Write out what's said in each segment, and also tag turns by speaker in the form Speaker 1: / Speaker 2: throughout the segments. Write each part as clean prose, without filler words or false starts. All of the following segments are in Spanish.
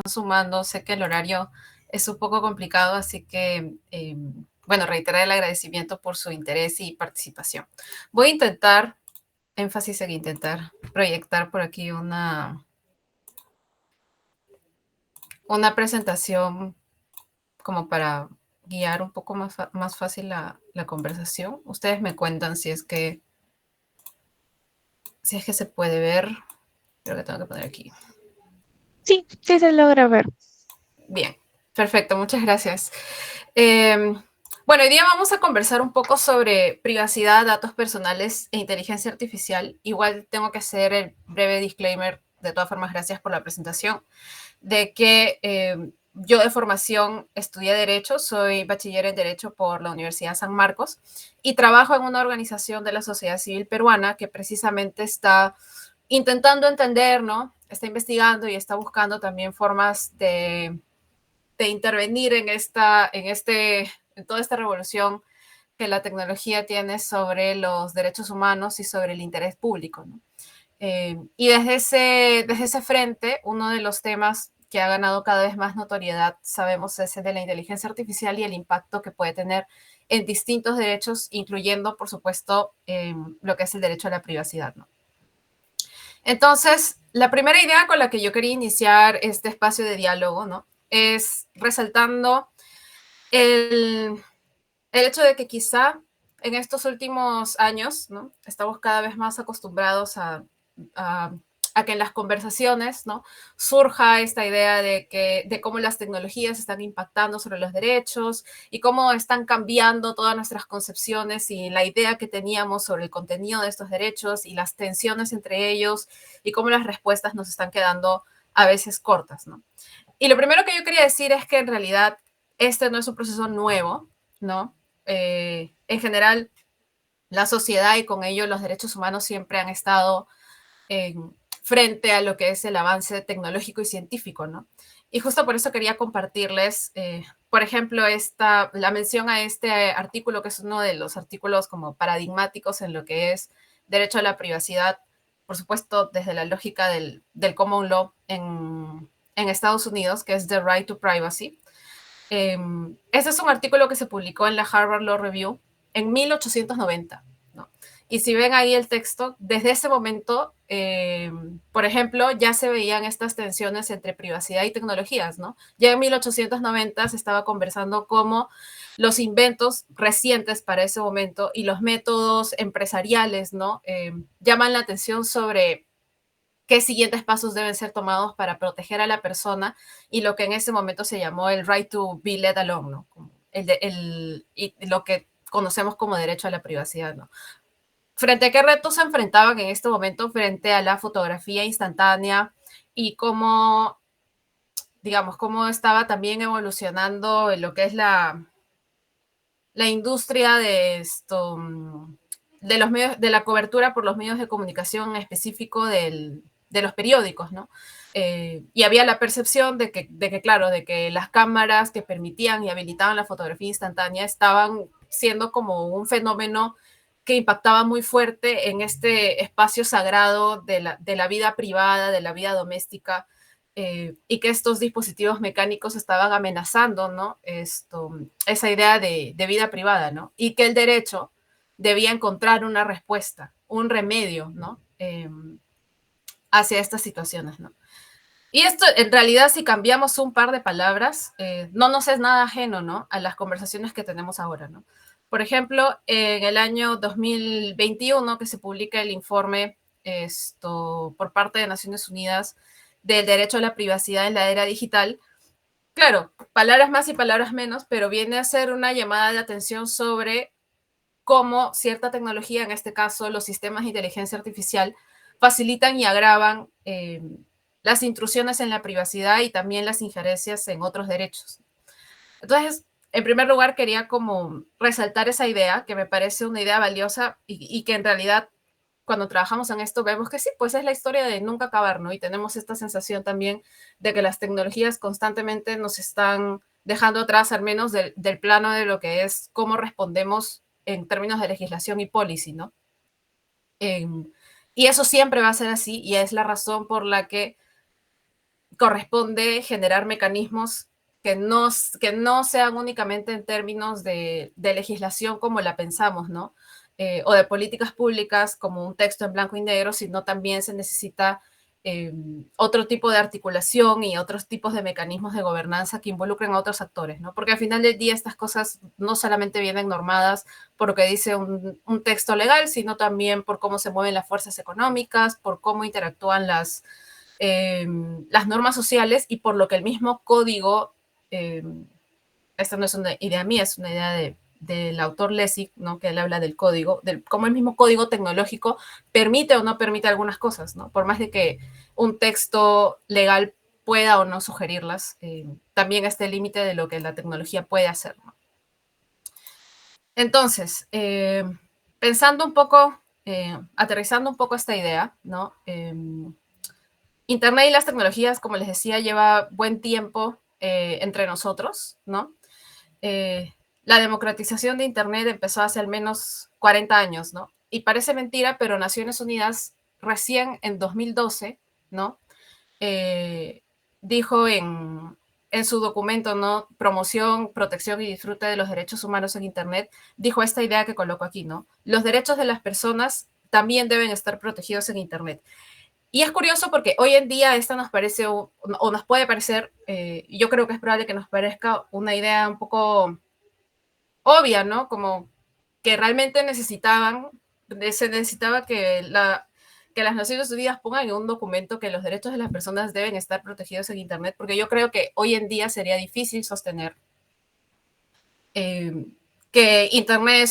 Speaker 1: sumando. Sé que el horario es un poco complicado, así que, bueno, reiterar el agradecimiento por su interés y participación. Voy a intentar, énfasis en intentar, proyectar por aquí una presentación como para guiar un poco más fácil la conversación. Ustedes me cuentan si es que se puede ver. Creo que tengo que poner aquí.
Speaker 2: Sí, sí se logra ver.
Speaker 1: Bien, perfecto, muchas gracias. Bueno, hoy día vamos a conversar un poco sobre privacidad, datos personales e inteligencia artificial. Igual tengo que hacer el breve disclaimer, de todas formas, gracias por la presentación, de que yo de formación estudié Derecho, soy bachiller en Derecho por la Universidad San Marcos y trabajo en una organización de la sociedad civil peruana que precisamente está intentando entender, ¿no? Está investigando y está buscando también formas de intervenir en toda esta revolución que la tecnología tiene sobre los derechos humanos y sobre el interés público, ¿no? Y desde ese frente, uno de los temas que ha ganado cada vez más notoriedad, sabemos, es el de la inteligencia artificial y el impacto que puede tener en distintos derechos, incluyendo, por supuesto, lo que es el derecho a la privacidad, ¿no? Entonces, la primera idea con la que yo quería iniciar este espacio de diálogo, ¿no? Es resaltando el, el hecho de que quizá en estos últimos años, ¿no? Estamos cada vez más acostumbrados a, a que en las conversaciones, ¿no? Surja esta idea de cómo las tecnologías están impactando sobre los derechos y cómo están cambiando todas nuestras concepciones y la idea que teníamos sobre el contenido de estos derechos y las tensiones entre ellos y cómo las respuestas nos están quedando a veces cortas, ¿no? Y lo primero que yo quería decir es que en realidad este no es un proceso nuevo, ¿no? En general, la sociedad y con ello los derechos humanos siempre han estado frente a lo que es el avance tecnológico y científico, ¿no? Y justo por eso quería compartirles, por ejemplo, la mención a este artículo, que es uno de los artículos como paradigmáticos en lo que es derecho a la privacidad, por supuesto, desde la lógica del common law en Estados Unidos, que es The Right to Privacy. Este es un artículo que se publicó en la Harvard Law Review en 1890, ¿no? Y si ven ahí el texto, desde ese momento, por ejemplo, ya se veían estas tensiones entre privacidad y tecnologías, ¿no? Ya en 1890 se estaba conversando cómo los inventos recientes para ese momento y los métodos empresariales, ¿no? Llaman la atención sobre qué siguientes pasos deben ser tomados para proteger a la persona y lo que en ese momento se llamó el right to be let alone, ¿no? Y lo que conocemos como derecho a la privacidad, ¿no? ¿Frente a qué retos se enfrentaban en este momento frente a la fotografía instantánea y cómo, digamos, cómo estaba también evolucionando lo que es la industria de de los medios, de la cobertura por los medios de comunicación en específico de los periódicos, ¿no? Y había la percepción claro, de que las cámaras que permitían y habilitaban la fotografía instantánea estaban siendo como un fenómeno que impactaba muy fuerte en este espacio sagrado de la vida privada, de la vida doméstica, y que estos dispositivos mecánicos estaban amenazando, ¿no? Esa idea de vida privada, ¿no? Y que el derecho debía encontrar una respuesta, un remedio, ¿no? Hacia estas situaciones, ¿no? Y esto, en realidad, si cambiamos un par de palabras, no nos es nada ajeno, ¿no? A las conversaciones que tenemos ahora, ¿no? Por ejemplo, en el año 2021, que se publica el informe por parte de Naciones Unidas del derecho a la privacidad en la era digital, claro, palabras más y palabras menos, pero viene a ser una llamada de atención sobre cómo cierta tecnología, en este caso los sistemas de inteligencia artificial, facilitan y agravan las intrusiones en la privacidad y también las injerencias en otros derechos. Entonces, en primer lugar, quería como resaltar esa idea, que me parece una idea valiosa y que en realidad cuando trabajamos en esto vemos que sí, pues es la historia de nunca acabar, ¿no? Y tenemos esta sensación también de que las tecnologías constantemente nos están dejando atrás, al menos del plano de lo que es cómo respondemos en términos de legislación y policy, ¿no? Y eso siempre va a ser así y es la razón por la que corresponde generar mecanismos que no sean únicamente en términos de legislación como la pensamos, ¿no? O de políticas públicas como un texto en blanco y negro, sino también se necesita otro tipo de articulación y otros tipos de mecanismos de gobernanza que involucren a otros actores, ¿no? Porque al final del día estas cosas no solamente vienen normadas por lo que dice un texto legal, sino también por cómo se mueven las fuerzas económicas, por cómo interactúan las normas sociales y por lo que el mismo código, esta no es una idea mía, es una idea del autor Lessig, ¿no? Que él habla del código, del cómo el mismo código tecnológico permite o no permite algunas cosas, ¿no? Por más de que un texto legal pueda o no sugerirlas, también está el límite de lo que la tecnología puede hacer, ¿no? Entonces, pensando un poco, aterrizando un poco esta idea, ¿no? Internet y las tecnologías, como les decía, lleva buen tiempo entre nosotros, ¿no? La democratización de Internet empezó hace al menos 40 años, ¿no? Y parece mentira, pero Naciones Unidas recién en 2012, ¿no? Dijo en su documento, ¿no? Promoción, protección y disfrute de los derechos humanos en Internet, dijo esta idea que coloco aquí, ¿no? Los derechos de las personas también deben estar protegidos en Internet. Y es curioso porque hoy en día esta nos parece o nos puede parecer, yo creo que es probable que nos parezca una idea un poco obvia, ¿no? Como que realmente se necesitaba que las Naciones Unidas pongan en un documento que los derechos de las personas deben estar protegidos en Internet, porque yo creo que hoy en día sería difícil sostener eh, que Internet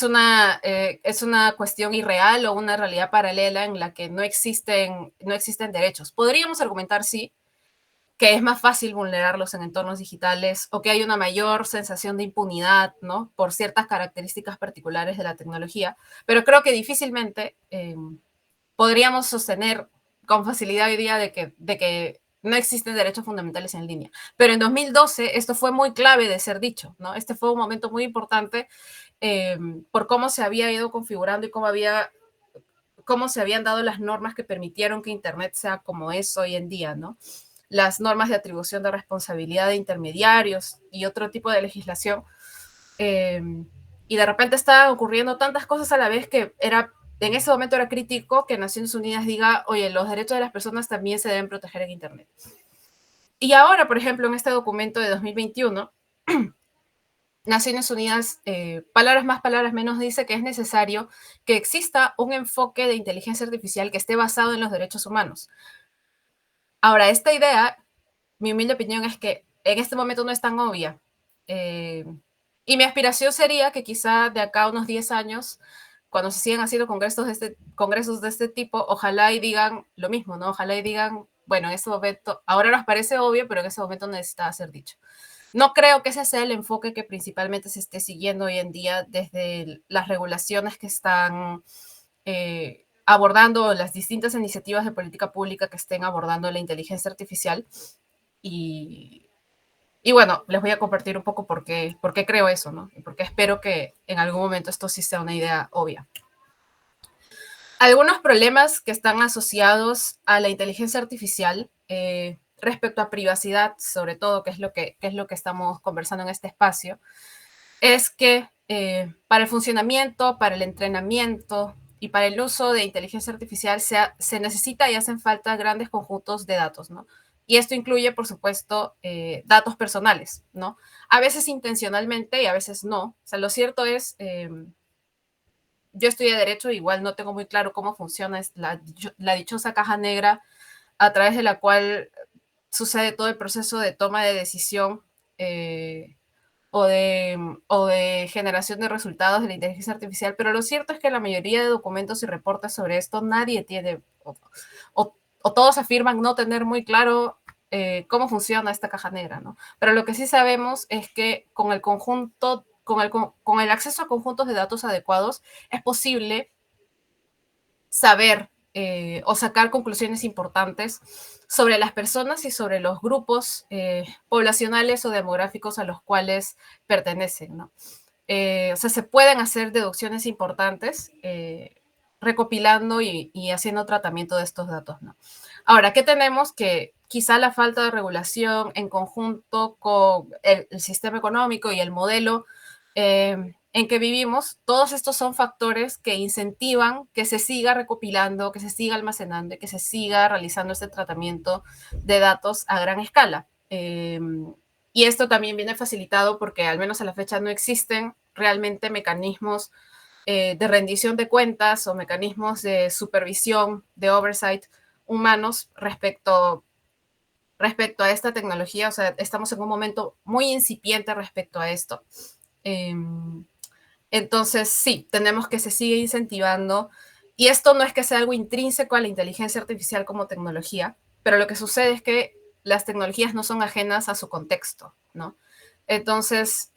Speaker 1: es una cuestión irreal o una realidad paralela en la que no existen derechos. Podríamos argumentar, sí, que es más fácil vulnerarlos en entornos digitales o que hay una mayor sensación de impunidad, ¿no? Por ciertas características particulares de la tecnología, pero creo que difícilmente podríamos sostener con facilidad hoy día de que no existen derechos fundamentales en línea. Pero en 2012 esto fue muy clave de ser dicho, ¿no? Este fue un momento muy importante por cómo se había ido configurando y cómo se habían dado las normas que permitieron que Internet sea como es hoy en día, ¿no? Las normas de atribución de responsabilidad de intermediarios y otro tipo de legislación. Eh, y de repente estaban ocurriendo tantas cosas a la vez que en ese momento era crítico que Naciones Unidas diga, oye, los derechos de las personas también se deben proteger en Internet. Y ahora, por ejemplo, en este documento de 2021, Naciones Unidas, palabras más, palabras menos, dice que es necesario que exista un enfoque de inteligencia artificial que esté basado en los derechos humanos. Ahora, esta idea, mi humilde opinión es que en este momento no es tan obvia. Y mi aspiración sería que quizá de acá a unos 10 años, cuando se sigan haciendo congresos de este tipo, ojalá y digan lo mismo, ¿no? Ojalá y digan, bueno, en este momento, ahora nos parece obvio, pero en ese momento necesita ser dicho. No creo que ese sea el enfoque que principalmente se esté siguiendo hoy en día desde las regulaciones que están abordando, las distintas iniciativas de política pública que estén abordando la inteligencia artificial. Y, y bueno, les voy a compartir un poco por qué creo eso, ¿no? Y por qué espero que en algún momento esto sí sea una idea obvia. Algunos problemas que están asociados a la inteligencia artificial respecto a privacidad, sobre todo, que es lo que estamos conversando en este espacio, es que para el funcionamiento, para el entrenamiento y para el uso de inteligencia artificial se necesita y hacen falta grandes conjuntos de datos, ¿no? Y esto incluye, por supuesto, datos personales, ¿no? A veces intencionalmente y a veces no. O sea, lo cierto es, yo estudié Derecho, igual no tengo muy claro cómo funciona la dichosa caja negra a través de la cual sucede todo el proceso de toma de decisión o de generación de resultados de la inteligencia artificial, pero lo cierto es que la mayoría de documentos y reportes sobre esto nadie tiene, o todos afirman no tener muy claro cómo funciona esta caja negra, ¿no? Pero lo que sí sabemos es que con el conjunto, con el acceso a conjuntos de datos adecuados, es posible saber o sacar conclusiones importantes sobre las personas y sobre los grupos poblacionales o demográficos a los cuales pertenecen, ¿no? O sea, se pueden hacer deducciones importantes recopilando y haciendo tratamiento de estos datos, ¿no? Ahora, ¿qué tenemos? Que quizá la falta de regulación en conjunto con el sistema económico y el modelo en que vivimos, todos estos son factores que incentivan que se siga recopilando, que se siga almacenando y que se siga realizando este tratamiento de datos a gran escala. Y esto también viene facilitado porque al menos a la fecha no existen realmente mecanismos de rendición de cuentas o mecanismos de supervisión, de oversight humanos respecto a esta tecnología. O sea, estamos en un momento muy incipiente respecto a esto. Entonces, sí, tenemos que se sigue incentivando. Y esto no es que sea algo intrínseco a la inteligencia artificial como tecnología, pero lo que sucede es que las tecnologías no son ajenas a su contexto, ¿no? Entonces,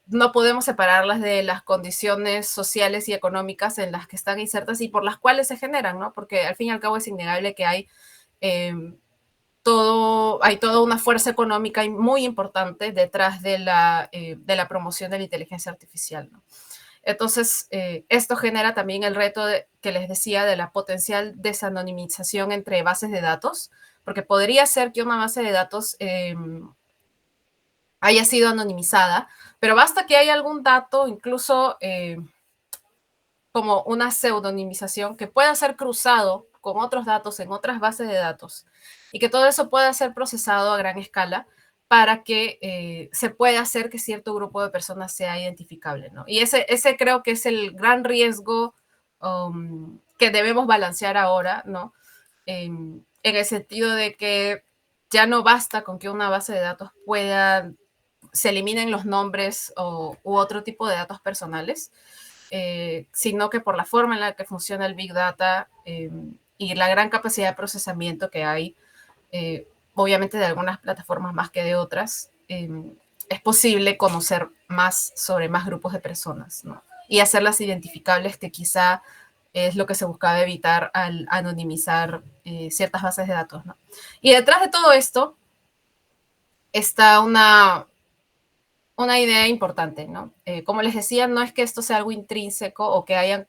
Speaker 1: no podemos separarlas de las condiciones sociales y económicas en las que están insertas y por las cuales se generan, ¿no? Porque al fin y al cabo es innegable que eh, hay toda una fuerza económica muy importante detrás de de la promoción de la inteligencia artificial, ¿no? Entonces, esto genera también el reto que les decía de la potencial desanonimización entre bases de datos, porque podría ser que una base de datos haya sido anonimizada, pero basta que haya algún dato, incluso como una pseudonimización, que pueda ser cruzado con otros datos en otras bases de datos y que todo eso pueda ser procesado a gran escala para que se pueda hacer que cierto grupo de personas sea identificable, ¿no? Y ese creo que es el gran riesgo que debemos balancear ahora, ¿no? En el sentido de que ya no basta con que una base de datos se eliminen los nombres u otro tipo de datos personales, sino que por la forma en la que funciona el Big Data y la gran capacidad de procesamiento que hay, obviamente de algunas plataformas más que de otras, es posible conocer más sobre más grupos de personas, ¿no? Y hacerlas identificables, que quizá es lo que se buscaba evitar al anonimizar ciertas bases de datos, ¿no? Y detrás de todo esto está una idea importante, ¿no? Como les decía, no es que esto sea algo intrínseco o que hayan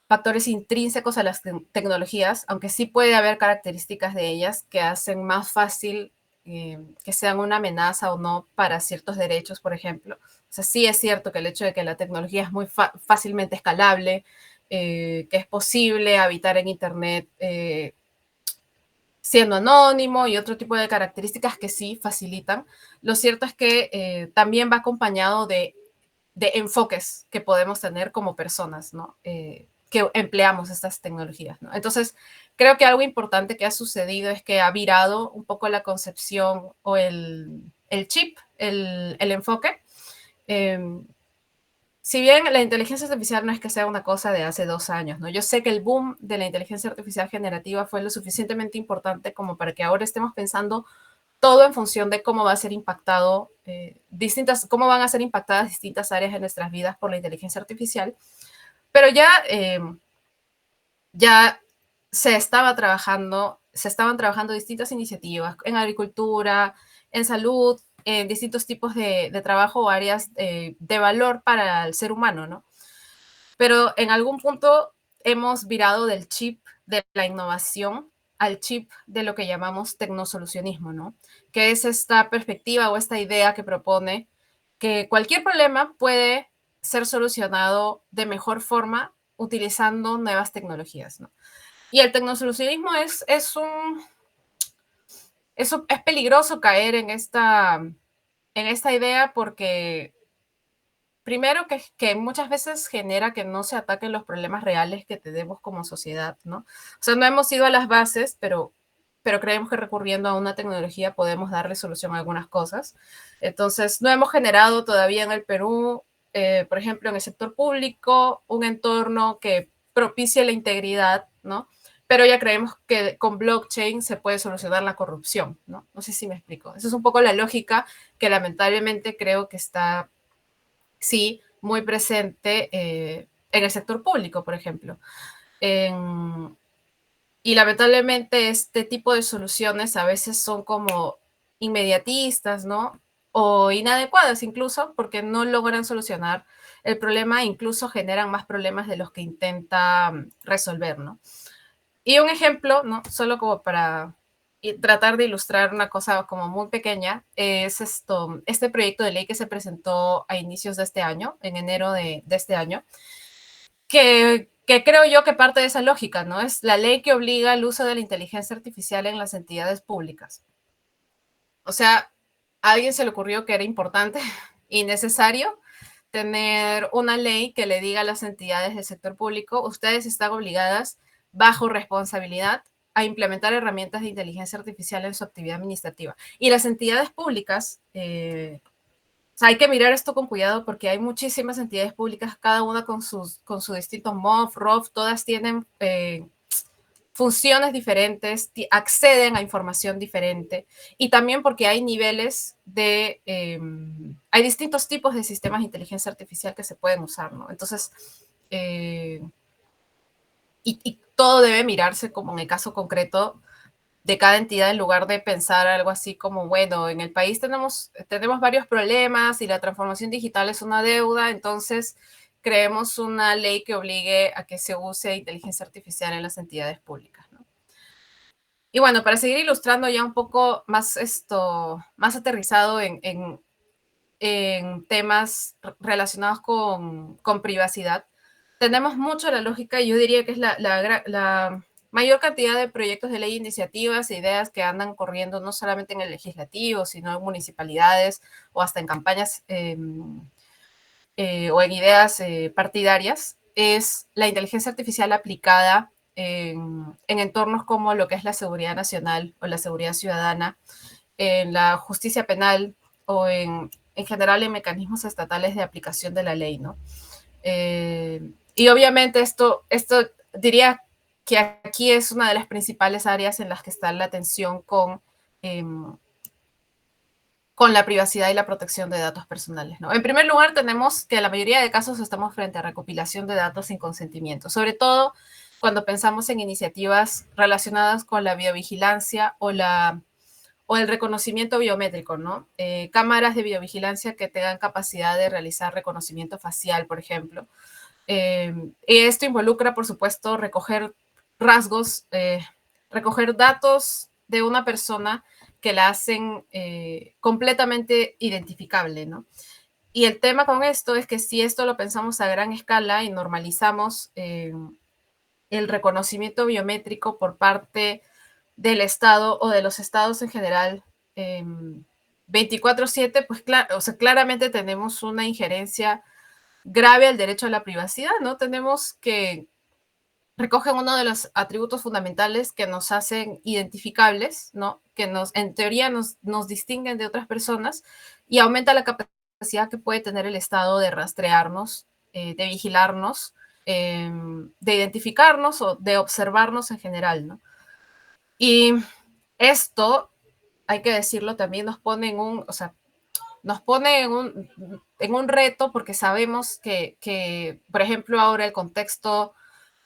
Speaker 1: factores intrínsecos a las tecnologías, aunque sí puede haber características de ellas que hacen más fácil que sean una amenaza o no para ciertos derechos, por ejemplo. O sea, sí es cierto que el hecho de que la tecnología es muy fácilmente escalable, que es posible habitar en Internet siendo anónimo y otro tipo de características que sí facilitan. Lo cierto es que también va acompañado de enfoques que podemos tener como personas, ¿no? Que empleamos estas tecnologías, ¿no? Entonces, creo que algo importante que ha sucedido es que ha virado un poco la concepción o el chip, el enfoque. Eh, si bien la inteligencia artificial no es que sea una cosa de hace 2 años, ¿no? Yo sé que el boom de la inteligencia artificial generativa fue lo suficientemente importante como para que ahora estemos pensando todo en función de cómo va a ser impactado cómo van a ser impactadas distintas áreas de nuestras vidas por la inteligencia artificial, pero ya se estaban trabajando distintas iniciativas en agricultura, en salud, en distintos tipos de trabajo o áreas de valor para el ser humano, ¿no? Pero en algún punto hemos virado del chip de la innovación al chip de lo que llamamos tecnosolucionismo, ¿no? Que es esta perspectiva o esta idea que propone que cualquier problema puede ser solucionado de mejor forma utilizando nuevas tecnologías, ¿no? Y el tecnosolucionismo es peligroso caer en esta idea porque primero que muchas veces genera que no se ataquen los problemas reales que tenemos como sociedad, ¿no? O sea, no hemos ido a las bases, pero creemos que recurriendo a una tecnología podemos darle solución a algunas cosas. Entonces, no hemos generado todavía en el Perú, por ejemplo, en el sector público, un entorno que propicie la integridad, ¿no? Pero ya creemos que con blockchain se puede solucionar la corrupción, ¿no? No sé si me explico. Esa es un poco la lógica que lamentablemente creo que está sí muy presente en el sector público, por ejemplo. Y lamentablemente este tipo de soluciones a veces son como inmediatistas, ¿no? O inadecuadas incluso, porque no logran solucionar el problema, incluso generan más problemas de los que intenta resolver, ¿no? Y un ejemplo, ¿no? Solo como para tratar de ilustrar una cosa como muy pequeña, es este proyecto de ley que se presentó a inicios de este año, en enero de este año, que creo yo que parte de esa lógica, ¿no? Es la ley que obliga al uso de la inteligencia artificial en las entidades públicas. O sea, a alguien se le ocurrió que era importante y necesario tener una ley que le diga a las entidades del sector público, ustedes están obligadas, bajo responsabilidad, a implementar herramientas de inteligencia artificial en su actividad administrativa. Y las entidades públicas, o sea, hay que mirar esto con cuidado porque hay muchísimas entidades públicas, cada una con sus distintos MOF, ROF, todas tienen funciones diferentes, acceden a información diferente y también porque hay niveles de, hay distintos tipos de sistemas de inteligencia artificial que se pueden usar, ¿no? Entonces, y todo debe mirarse como en el caso concreto de cada entidad en lugar de pensar algo así como, bueno, en el país tenemos varios problemas y la transformación digital es una deuda, entonces creemos una ley que obligue a que se use inteligencia artificial en las entidades públicas, ¿no? Y bueno, para seguir ilustrando ya un poco más más aterrizado en temas relacionados con privacidad, tenemos mucho la lógica, y yo diría que es la mayor cantidad de proyectos de ley, iniciativas e ideas que andan corriendo no solamente en el legislativo, sino en municipalidades o hasta en campañas o en ideas partidarias, es la inteligencia artificial aplicada en entornos como lo que es la seguridad nacional o la seguridad ciudadana, en la justicia penal o en general en mecanismos estatales de aplicación de la ley, ¿no? Y obviamente esto diría que aquí es una de las principales áreas en las que está la tensión con la privacidad y la protección de datos personales, ¿no? En primer lugar, tenemos que en la mayoría de casos estamos frente a recopilación de datos sin consentimiento, sobre todo cuando pensamos en iniciativas relacionadas con la biovigilancia o el reconocimiento biométrico, ¿no? Cámaras de biovigilancia que tengan capacidad de realizar reconocimiento facial, por ejemplo. Y esto involucra, por supuesto, recoger rasgos, recoger datos de una persona que la hacen completamente identificable, ¿no? Y el tema con esto es que si esto lo pensamos a gran escala y normalizamos el reconocimiento biométrico por parte del Estado o de los estados en general, 24/7, pues o sea, claramente tenemos una injerencia grave al derecho a la privacidad, ¿no? Tenemos que recogen uno de los atributos fundamentales que nos hacen identificables, ¿no? Que en teoría nos distinguen de otras personas y aumenta la capacidad que puede tener el Estado de rastrearnos, de vigilarnos, de identificarnos o de observarnos en general, ¿no? Y esto, hay que decirlo, también nos pone o sea, nos pone en un reto porque sabemos que, por ejemplo, ahora el contexto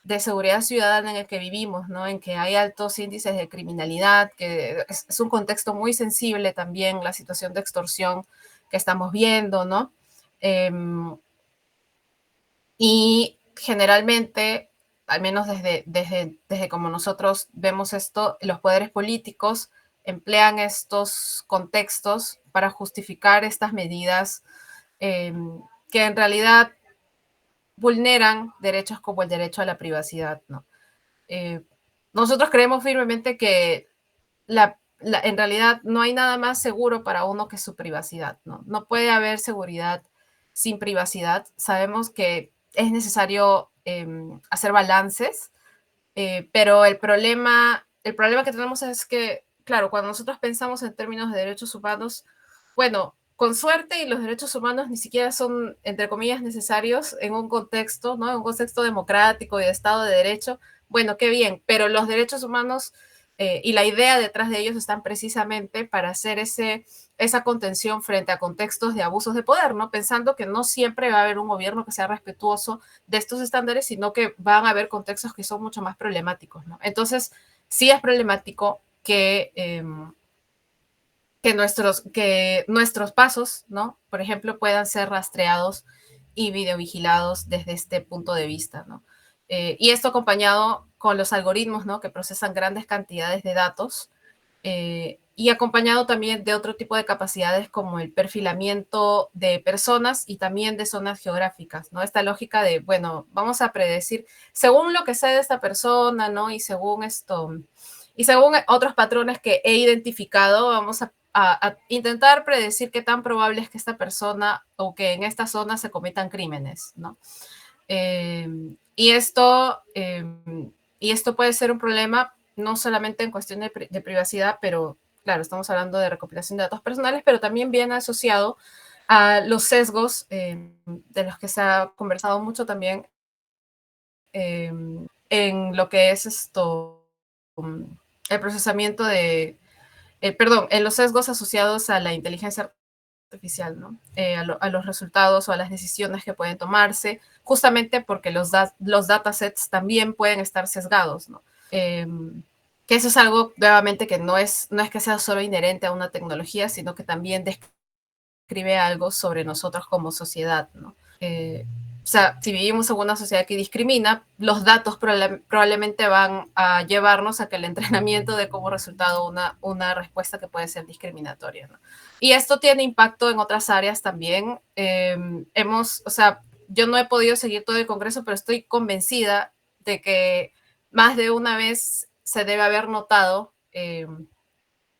Speaker 1: de seguridad ciudadana en el que vivimos, ¿no? En que hay altos índices de criminalidad, que es un contexto muy sensible también, la situación de extorsión que estamos viendo, ¿no? Y generalmente, al menos desde como nosotros vemos esto, los poderes políticos emplean estos contextos para justificar estas medidas que en realidad vulneran derechos como el derecho a la privacidad, ¿no? Nosotros creemos firmemente que en realidad no hay nada más seguro para uno que su privacidad, ¿no? No puede haber seguridad sin privacidad. Sabemos que es necesario hacer balances, pero el problema que tenemos es que, claro, cuando nosotros pensamos en términos de derechos humanos, bueno, con suerte y los derechos humanos ni siquiera son, entre comillas, necesarios en un contexto, ¿no? En un contexto democrático y de Estado de Derecho. Bueno, qué bien, pero los derechos humanos y la idea detrás de ellos están precisamente para hacer esa contención frente a contextos de abusos de poder, ¿no? Pensando que no siempre va a haber un gobierno que sea respetuoso de estos estándares, sino que van a haber contextos que son mucho más problemáticos, ¿no? Entonces, sí es problemático que nuestros pasos, ¿no? Por ejemplo, puedan ser rastreados y videovigilados desde este punto de vista, ¿no? Y esto acompañado con los algoritmos, ¿no? Que procesan grandes cantidades de datos, y acompañado también de otro tipo de capacidades como el perfilamiento de personas y también de zonas geográficas, ¿no? Esta lógica de, bueno, vamos a predecir, según lo que sé de esta persona, ¿no? Y según otros patrones que he identificado, vamos a intentar predecir qué tan probable es que esta persona o que en esta zona se cometan crímenes, ¿no? Eh, y, esto, eh, y esto puede ser un problema no solamente en cuestión de privacidad, pero claro, estamos hablando de recopilación de datos personales, pero también viene asociado a los sesgos de los que se ha conversado mucho también en lo que es el procesamiento perdón, en los sesgos asociados a la inteligencia artificial, ¿no? A los resultados o a las decisiones que pueden tomarse, justamente porque los datasets también pueden estar sesgados, ¿no? Que eso es algo, nuevamente, que no es que sea solo inherente a una tecnología, sino que también describe algo sobre nosotros como sociedad, ¿no? O sea, si vivimos en una sociedad que discrimina, los datos probablemente van a llevarnos a que el entrenamiento dé como resultado una respuesta que puede ser discriminatoria, ¿no? Y esto tiene impacto en otras áreas también. O sea, yo no he podido seguir todo el Congreso, pero estoy convencida de que más de una vez se debe haber notado,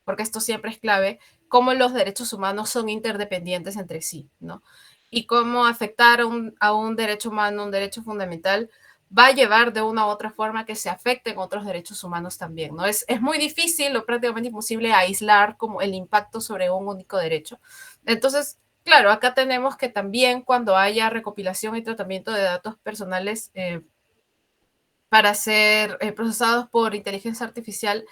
Speaker 1: porque esto siempre es clave, cómo los derechos humanos son interdependientes entre sí, ¿no? Y cómo afectar a un derecho humano, un derecho fundamental, va a llevar de una u otra forma que se afecten otros derechos humanos también, ¿no? Es muy difícil o prácticamente imposible aislar como el impacto sobre un único derecho. Entonces, claro, acá tenemos que también cuando haya recopilación y tratamiento de datos personales para ser procesados por inteligencia artificial,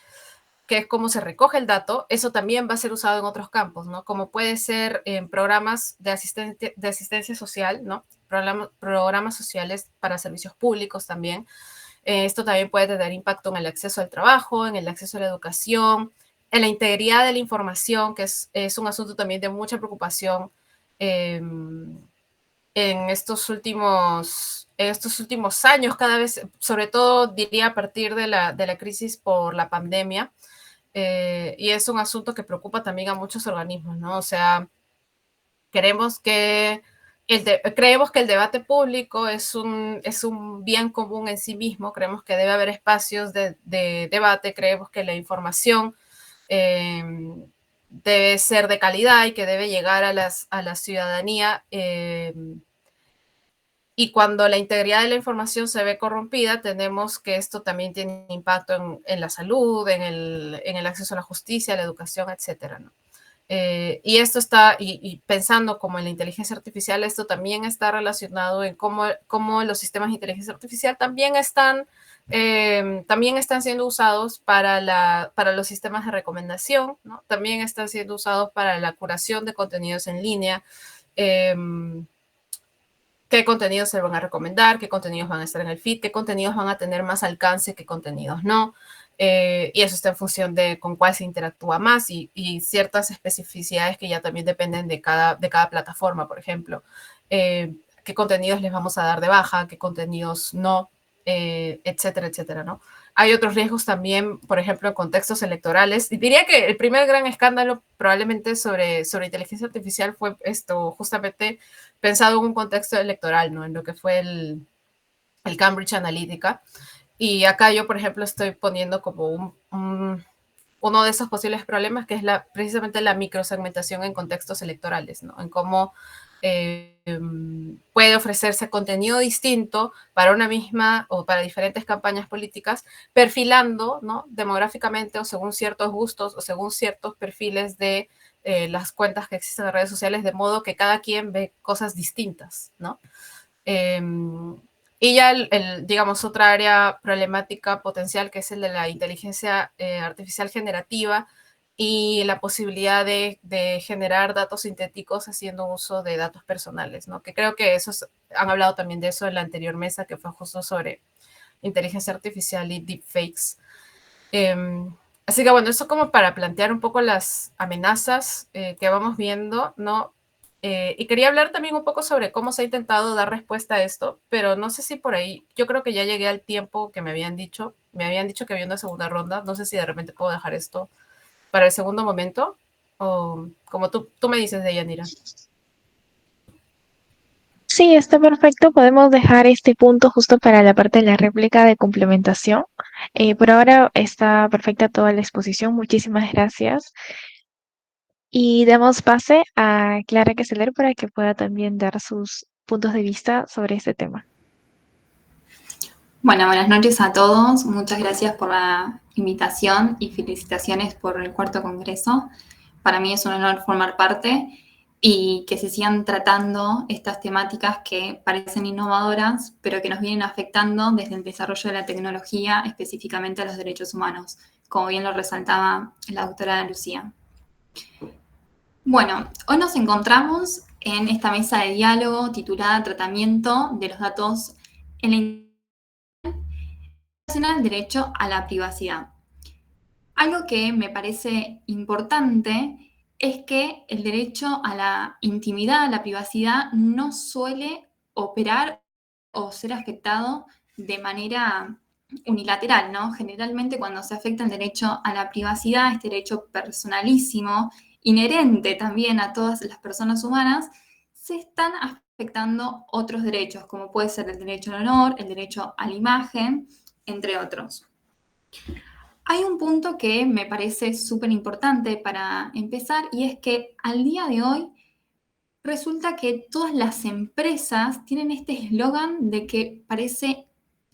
Speaker 1: que es cómo se recoge el dato, eso también va a ser usado en otros campos, ¿no? Como puede ser en programas de asistencia social, ¿no? Programas sociales para servicios públicos también. Esto también puede tener impacto en el acceso al trabajo, en el acceso a la educación, en la integridad de la información, que es un asunto también de mucha preocupación eh, en estos últimos años, cada vez, sobre todo diría a partir de la crisis por la pandemia, y es un asunto que preocupa también a muchos organismos, ¿no? O sea, queremos que creemos que el debate público es un bien común en sí mismo, creemos que debe haber espacios de debate, creemos que la información eh, debe ser de calidad y que debe llegar a la ciudadanía. Y cuando la integridad de la información se ve corrompida, tenemos que esto también tiene impacto en la salud, en el acceso a la justicia, a la educación, etcétera, ¿no? Y esto y pensando como en la inteligencia artificial, esto también está relacionado en cómo los sistemas de inteligencia artificial también están siendo usados para los sistemas de recomendación, ¿no? También están siendo usados para la curación de contenidos en línea. Eh, qué contenidos se van a recomendar, qué contenidos van a estar en el feed, qué contenidos van a tener más alcance, qué contenidos no. Y eso está en función de con cuál se interactúa más y ciertas especificidades que ya también dependen de cada plataforma, por ejemplo. Qué contenidos les vamos a dar de baja, qué contenidos no, etcétera, etcétera, ¿no? Hay otros riesgos también, por ejemplo, en contextos electorales. Y diría que el primer gran escándalo probablemente sobre inteligencia artificial fue esto, justamente pensado en un contexto electoral, ¿no? En lo que fue el Cambridge Analytica. Y acá yo, por ejemplo, estoy poniendo como uno de esos posibles problemas, que es precisamente la microsegmentación en contextos electorales, ¿no? En cómo puede ofrecerse contenido distinto para una misma o para diferentes campañas políticas, perfilando, ¿no? Demográficamente o según ciertos gustos o según ciertos perfiles de las cuentas que existen en redes sociales, de modo que cada quien ve cosas distintas, ¿no? Eh, y ya, digamos, otra área problemática potencial, que es el de la inteligencia artificial generativa y la posibilidad de generar datos sintéticos haciendo uso de datos personales, ¿no? Que creo que han hablado también de eso en la anterior mesa, que fue justo sobre inteligencia artificial y deepfakes. Así que bueno, eso como para plantear un poco las amenazas que vamos viendo, ¿no? Y quería hablar también un poco sobre cómo se ha intentado dar respuesta a esto, pero no sé si por ahí, yo creo que ya llegué al tiempo que me habían dicho que había una segunda ronda, no sé si de repente puedo dejar esto para el segundo momento, o como tú me dices, Deyanira.
Speaker 2: Sí, está perfecto. Podemos dejar este punto justo para la parte de la réplica de complementación. Por ahora está perfecta toda la exposición. Muchísimas gracias. Y damos pase a Clara Queseler para que pueda también dar sus puntos de vista sobre este tema.
Speaker 3: Bueno, buenas noches a todos. Muchas gracias por la invitación y felicitaciones por el cuarto congreso. Para mí es un honor formar parte y que se sigan tratando estas temáticas que parecen innovadoras, pero que nos vienen afectando desde el desarrollo de la tecnología, específicamente a los derechos humanos, como bien lo resaltaba la doctora Lucía. Bueno, hoy nos encontramos en esta mesa de diálogo titulada Tratamiento de los datos en la el derecho a la privacidad. Algo que me parece importante es que el derecho a la intimidad, a la privacidad, no suele operar o ser afectado de manera unilateral, ¿no? Generalmente cuando se afecta el derecho a la privacidad, este derecho personalísimo, inherente también a todas las personas humanas, se están afectando otros derechos, como puede ser el derecho al honor, el derecho a la imagen, entre otros. Hay un punto que me parece súper importante para empezar y es que al día de hoy resulta que todas las empresas tienen este eslogan de que parece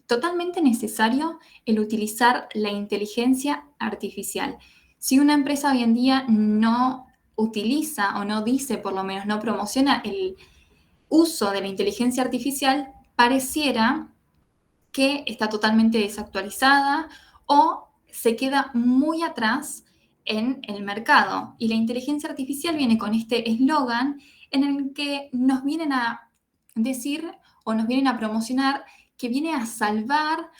Speaker 3: totalmente necesario el utilizar la inteligencia artificial. Si una empresa hoy en día no utiliza o no dice, por lo menos no promociona el uso de la inteligencia artificial, pareciera que está totalmente desactualizada o se queda muy atrás en el mercado. Y la inteligencia artificial viene con este eslogan en el que nos vienen a decir o nos vienen a promocionar que viene a salvar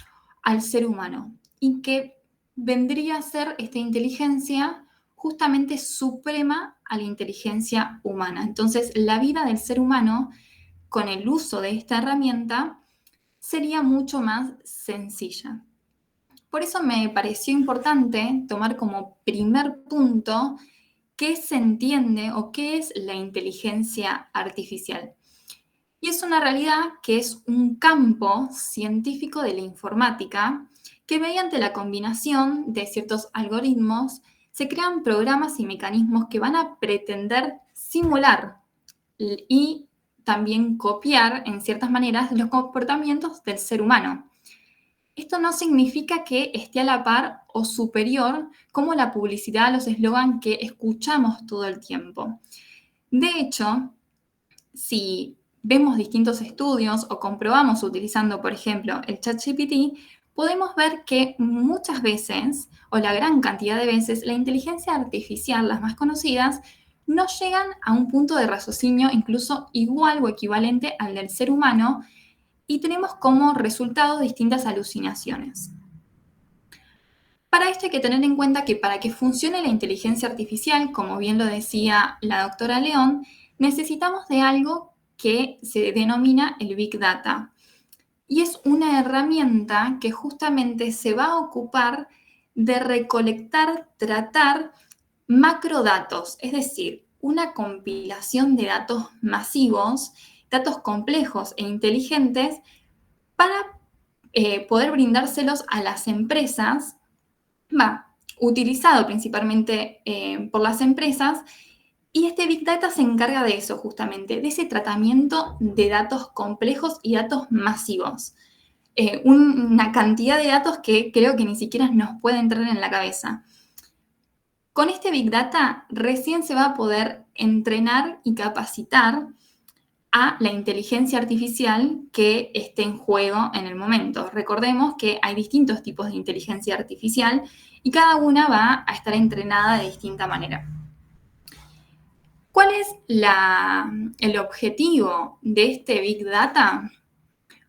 Speaker 3: al ser humano y que vendría a ser esta inteligencia justamente suprema a la inteligencia humana. Entonces, la vida del ser humano con el uso de esta herramienta sería mucho más sencilla. Por eso me pareció importante tomar como primer punto qué se entiende o qué es la inteligencia artificial. Y es una realidad que es un campo científico de la informática que mediante la combinación de ciertos algoritmos se crean programas y mecanismos que van a pretender simular y también copiar en ciertas maneras los comportamientos del ser humano. Esto no significa que esté a la par o superior como la publicidad, los eslogan que escuchamos todo el tiempo. De hecho, si vemos distintos estudios o comprobamos utilizando, por ejemplo, el ChatGPT, podemos ver que muchas veces, o la gran cantidad de veces, la inteligencia artificial, las más conocidas, no llegan a un punto de raciocinio incluso igual o equivalente al del ser humano y tenemos como resultado distintas alucinaciones. Para esto hay que tener en cuenta que para que funcione la inteligencia artificial, como bien lo decía la doctora León, necesitamos de algo que se denomina el Big Data. Y es una herramienta que justamente se va a ocupar de recolectar, tratar macrodatos, es decir, una compilación de datos masivos, datos complejos e inteligentes para poder brindárselos a las empresas, utilizado principalmente por las empresas, y este Big Data se encarga de eso justamente, de ese tratamiento de datos complejos y datos masivos. Una cantidad de datos que creo que ni siquiera nos puede entrar en la cabeza. Con este Big Data recién se va a poder entrenar y capacitar a la inteligencia artificial que esté en juego en el momento. Recordemos que hay distintos tipos de inteligencia artificial y cada una va a estar entrenada de distinta manera. ¿Cuál es el objetivo de este Big Data?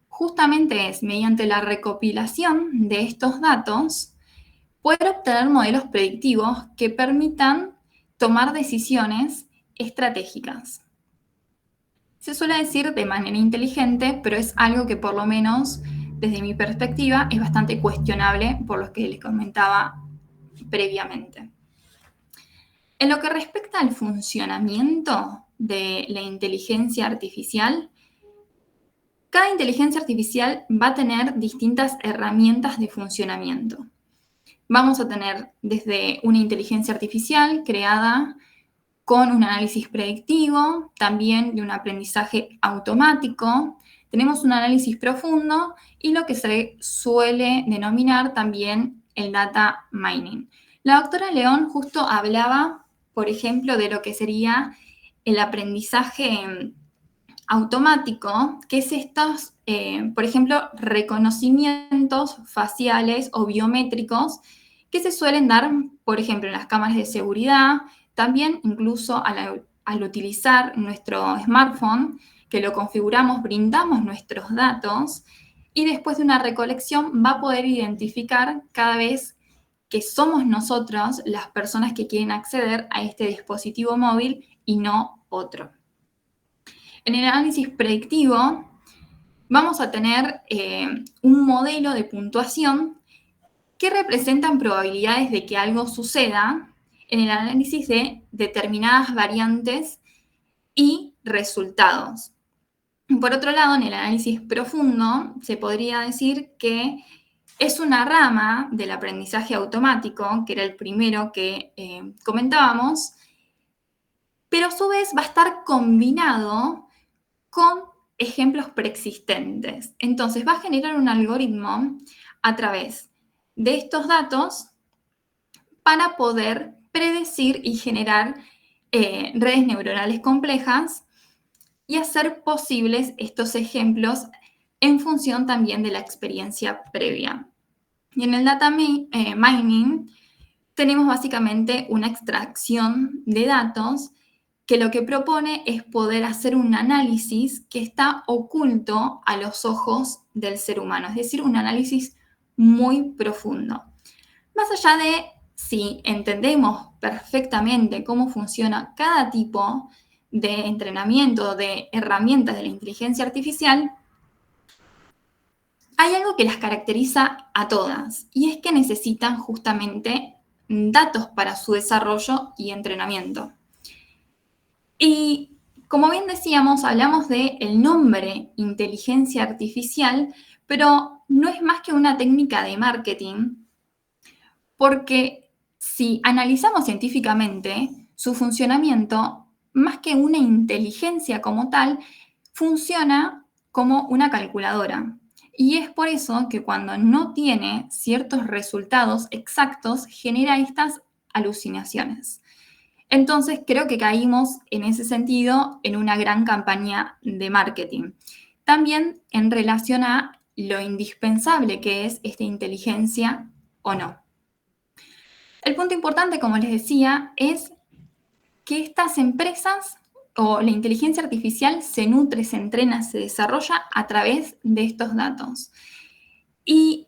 Speaker 3: Justamente es, mediante la recopilación de estos datos, poder obtener modelos predictivos que permitan tomar decisiones estratégicas. Se suele decir de manera inteligente, pero es algo que por lo menos desde mi perspectiva es bastante cuestionable por lo que les comentaba previamente. En lo que respecta al funcionamiento de la inteligencia artificial, cada inteligencia artificial va a tener distintas herramientas de funcionamiento. Vamos a tener desde una inteligencia artificial creada con un análisis predictivo, también de un aprendizaje automático. Tenemos un análisis profundo y lo que se suele denominar también el data mining. La doctora León justo hablaba, por ejemplo, de lo que sería el aprendizaje automático, que es estos, por ejemplo, reconocimientos faciales o biométricos que se suelen dar, por ejemplo, en las cámaras de seguridad, también incluso al utilizar nuestro smartphone, que lo configuramos, brindamos nuestros datos y después de una recolección va a poder identificar cada vez que somos nosotros las personas que quieren acceder a este dispositivo móvil y no otro. En el análisis predictivo vamos a tener un modelo de puntuación que representan probabilidades de que algo suceda en el análisis de determinadas variantes y resultados. Por otro lado, en el análisis profundo se podría decir que es una rama del aprendizaje automático, que era el primero que comentábamos, pero a su vez va a estar combinado con ejemplos preexistentes. Entonces va a generar un algoritmo a través de estos datos para poder predecir y generar redes neuronales complejas y hacer posibles estos ejemplos en función también de la experiencia previa. Y en el data mining tenemos básicamente una extracción de datos que lo que propone es poder hacer un análisis que está oculto a los ojos del ser humano, es decir, un análisis muy profundo. Más allá de si entendemos perfectamente cómo funciona cada tipo de entrenamiento, de herramientas de la inteligencia artificial, hay algo que las caracteriza a todas, y es que necesitan justamente datos para su desarrollo y entrenamiento. Y como bien decíamos, hablamos del nombre inteligencia artificial, pero no es más que una técnica de marketing, porque si analizamos científicamente su funcionamiento, más que una inteligencia como tal, funciona como una calculadora. Y es por eso que cuando no tiene ciertos resultados exactos, genera estas alucinaciones. Entonces creo que caímos en ese sentido en una gran campaña de marketing. También en relación a lo indispensable que es esta inteligencia o no. El punto importante, como les decía, es que estas empresas o la inteligencia artificial se nutre, se entrena, se desarrolla a través de estos datos. Y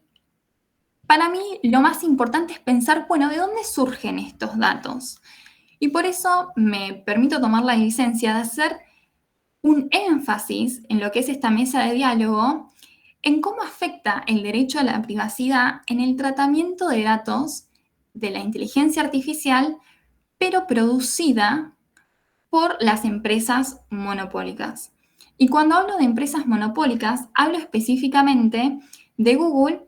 Speaker 3: para mí lo más importante es pensar, bueno, ¿de dónde surgen estos datos? Y por eso me permito tomar la licencia de hacer un énfasis en lo que es esta mesa de diálogo, en cómo afecta el derecho a la privacidad en el tratamiento de datos de la inteligencia artificial, pero producida por las empresas monopólicas. Y cuando hablo de empresas monopólicas, hablo específicamente de Google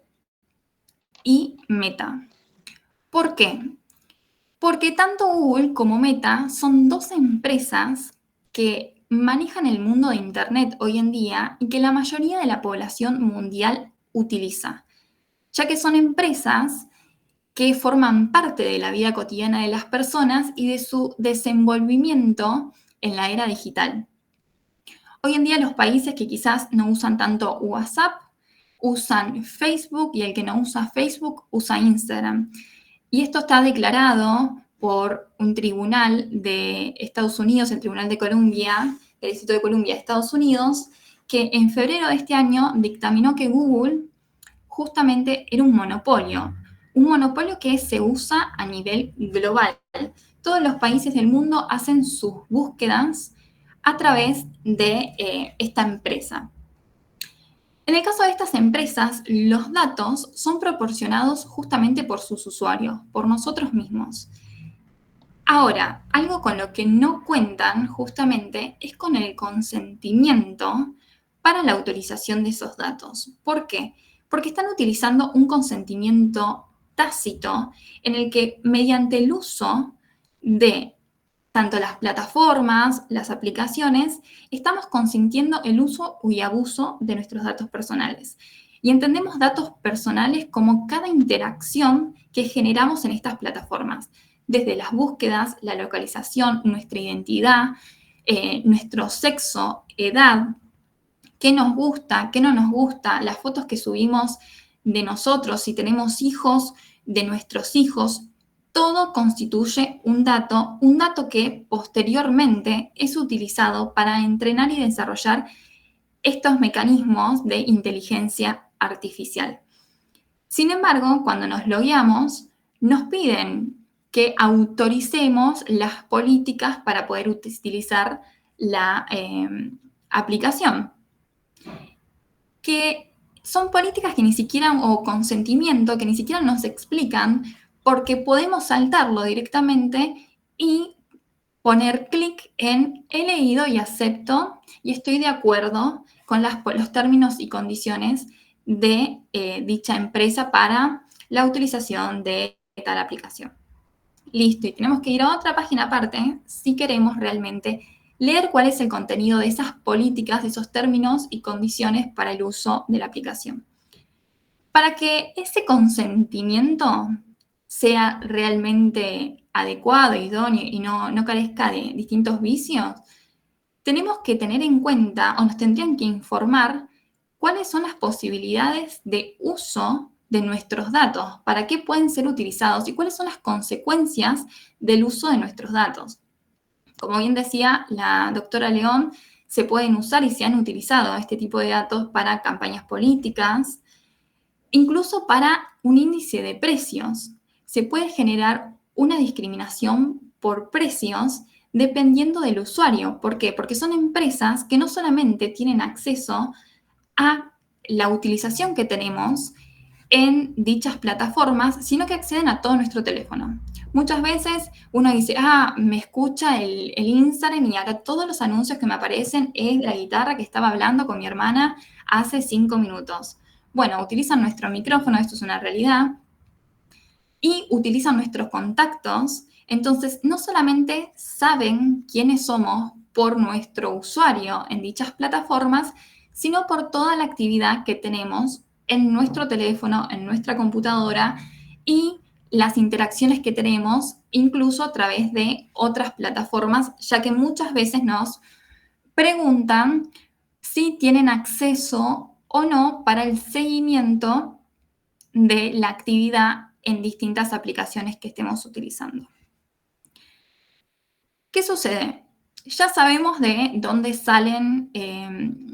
Speaker 3: y Meta. ¿Por qué? Porque tanto Google como Meta son dos empresas que manejan el mundo de Internet hoy en día y que la mayoría de la población mundial utiliza, ya que son empresas que forman parte de la vida cotidiana de las personas y de su desenvolvimiento en la era digital. Hoy en día los países que quizás no usan tanto WhatsApp, usan Facebook, y el que no usa Facebook usa Instagram. Y esto está declarado por un tribunal de Estados Unidos, el Tribunal de Columbia, el Distrito de Columbia de Estados Unidos, que en febrero de este año dictaminó que Google justamente era un monopolio que se usa a nivel global. Todos los países del mundo hacen sus búsquedas a través de esta empresa. En el caso de estas empresas, los datos son proporcionados justamente por sus usuarios, por nosotros mismos. Ahora, algo con lo que no cuentan justamente es con el consentimiento para la autorización de esos datos. ¿Por qué? Porque están utilizando un consentimiento tácito en el que mediante el uso de tanto las plataformas, las aplicaciones, estamos consintiendo el uso y abuso de nuestros datos personales. Y entendemos datos personales como cada interacción que generamos en estas plataformas, desde las búsquedas, la localización, nuestra identidad, nuestro sexo, edad, qué nos gusta, qué no nos gusta, las fotos que subimos de nosotros, si tenemos hijos, de nuestros hijos. Todo constituye un dato que posteriormente es utilizado para entrenar y desarrollar estos mecanismos de inteligencia artificial. Sin embargo, cuando nos logueamos, nos piden que autoricemos las políticas para poder utilizar la aplicación, que son políticas que ni siquiera, o consentimiento, que ni siquiera nos explican, porque podemos saltarlo directamente y poner clic en he leído y acepto y estoy de acuerdo con los términos y condiciones de dicha empresa para la utilización de tal aplicación. Listo, y tenemos que ir a otra página aparte si queremos realmente leer cuál es el contenido de esas políticas, de esos términos y condiciones para el uso de la aplicación. Para que ese consentimiento sea realmente adecuado, idóneo y no carezca de distintos vicios, tenemos que tener en cuenta, o nos tendrían que informar, cuáles son las posibilidades de uso de nuestros datos, para qué pueden ser utilizados y cuáles son las consecuencias del uso de nuestros datos. Como bien decía la doctora León, se pueden usar y se han utilizado este tipo de datos para campañas políticas, incluso para un índice de precios. Se puede generar una discriminación por precios dependiendo del usuario. ¿Por qué? Porque son empresas que no solamente tienen acceso a la utilización que tenemos en dichas plataformas, sino que acceden a todo nuestro teléfono. Muchas veces uno dice, me escucha el Instagram y acá todos los anuncios que me aparecen es la guitarra que estaba hablando con mi hermana hace 5 minutos. Bueno, utilizan nuestro micrófono, esto es una realidad, y utilizan nuestros contactos. Entonces, no solamente saben quiénes somos por nuestro usuario en dichas plataformas, sino por toda la actividad que tenemos en nuestro teléfono, en nuestra computadora y las interacciones que tenemos, incluso a través de otras plataformas, ya que muchas veces nos preguntan si tienen acceso o no para el seguimiento de la actividad en distintas aplicaciones que estemos utilizando. ¿Qué sucede? Ya sabemos de dónde salen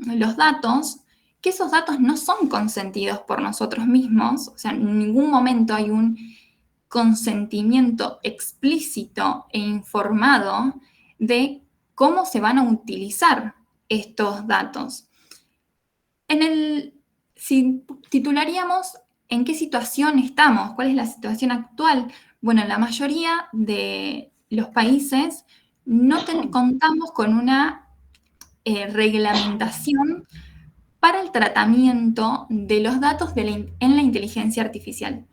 Speaker 3: los datos, que esos datos no son consentidos por nosotros mismos, o sea, en ningún momento hay un consentimiento explícito e informado de cómo se van a utilizar estos datos. Si titularíamos en qué situación estamos, cuál es la situación actual, bueno, en la mayoría de los países no contamos con una reglamentación para el tratamiento de los datos en la inteligencia artificial.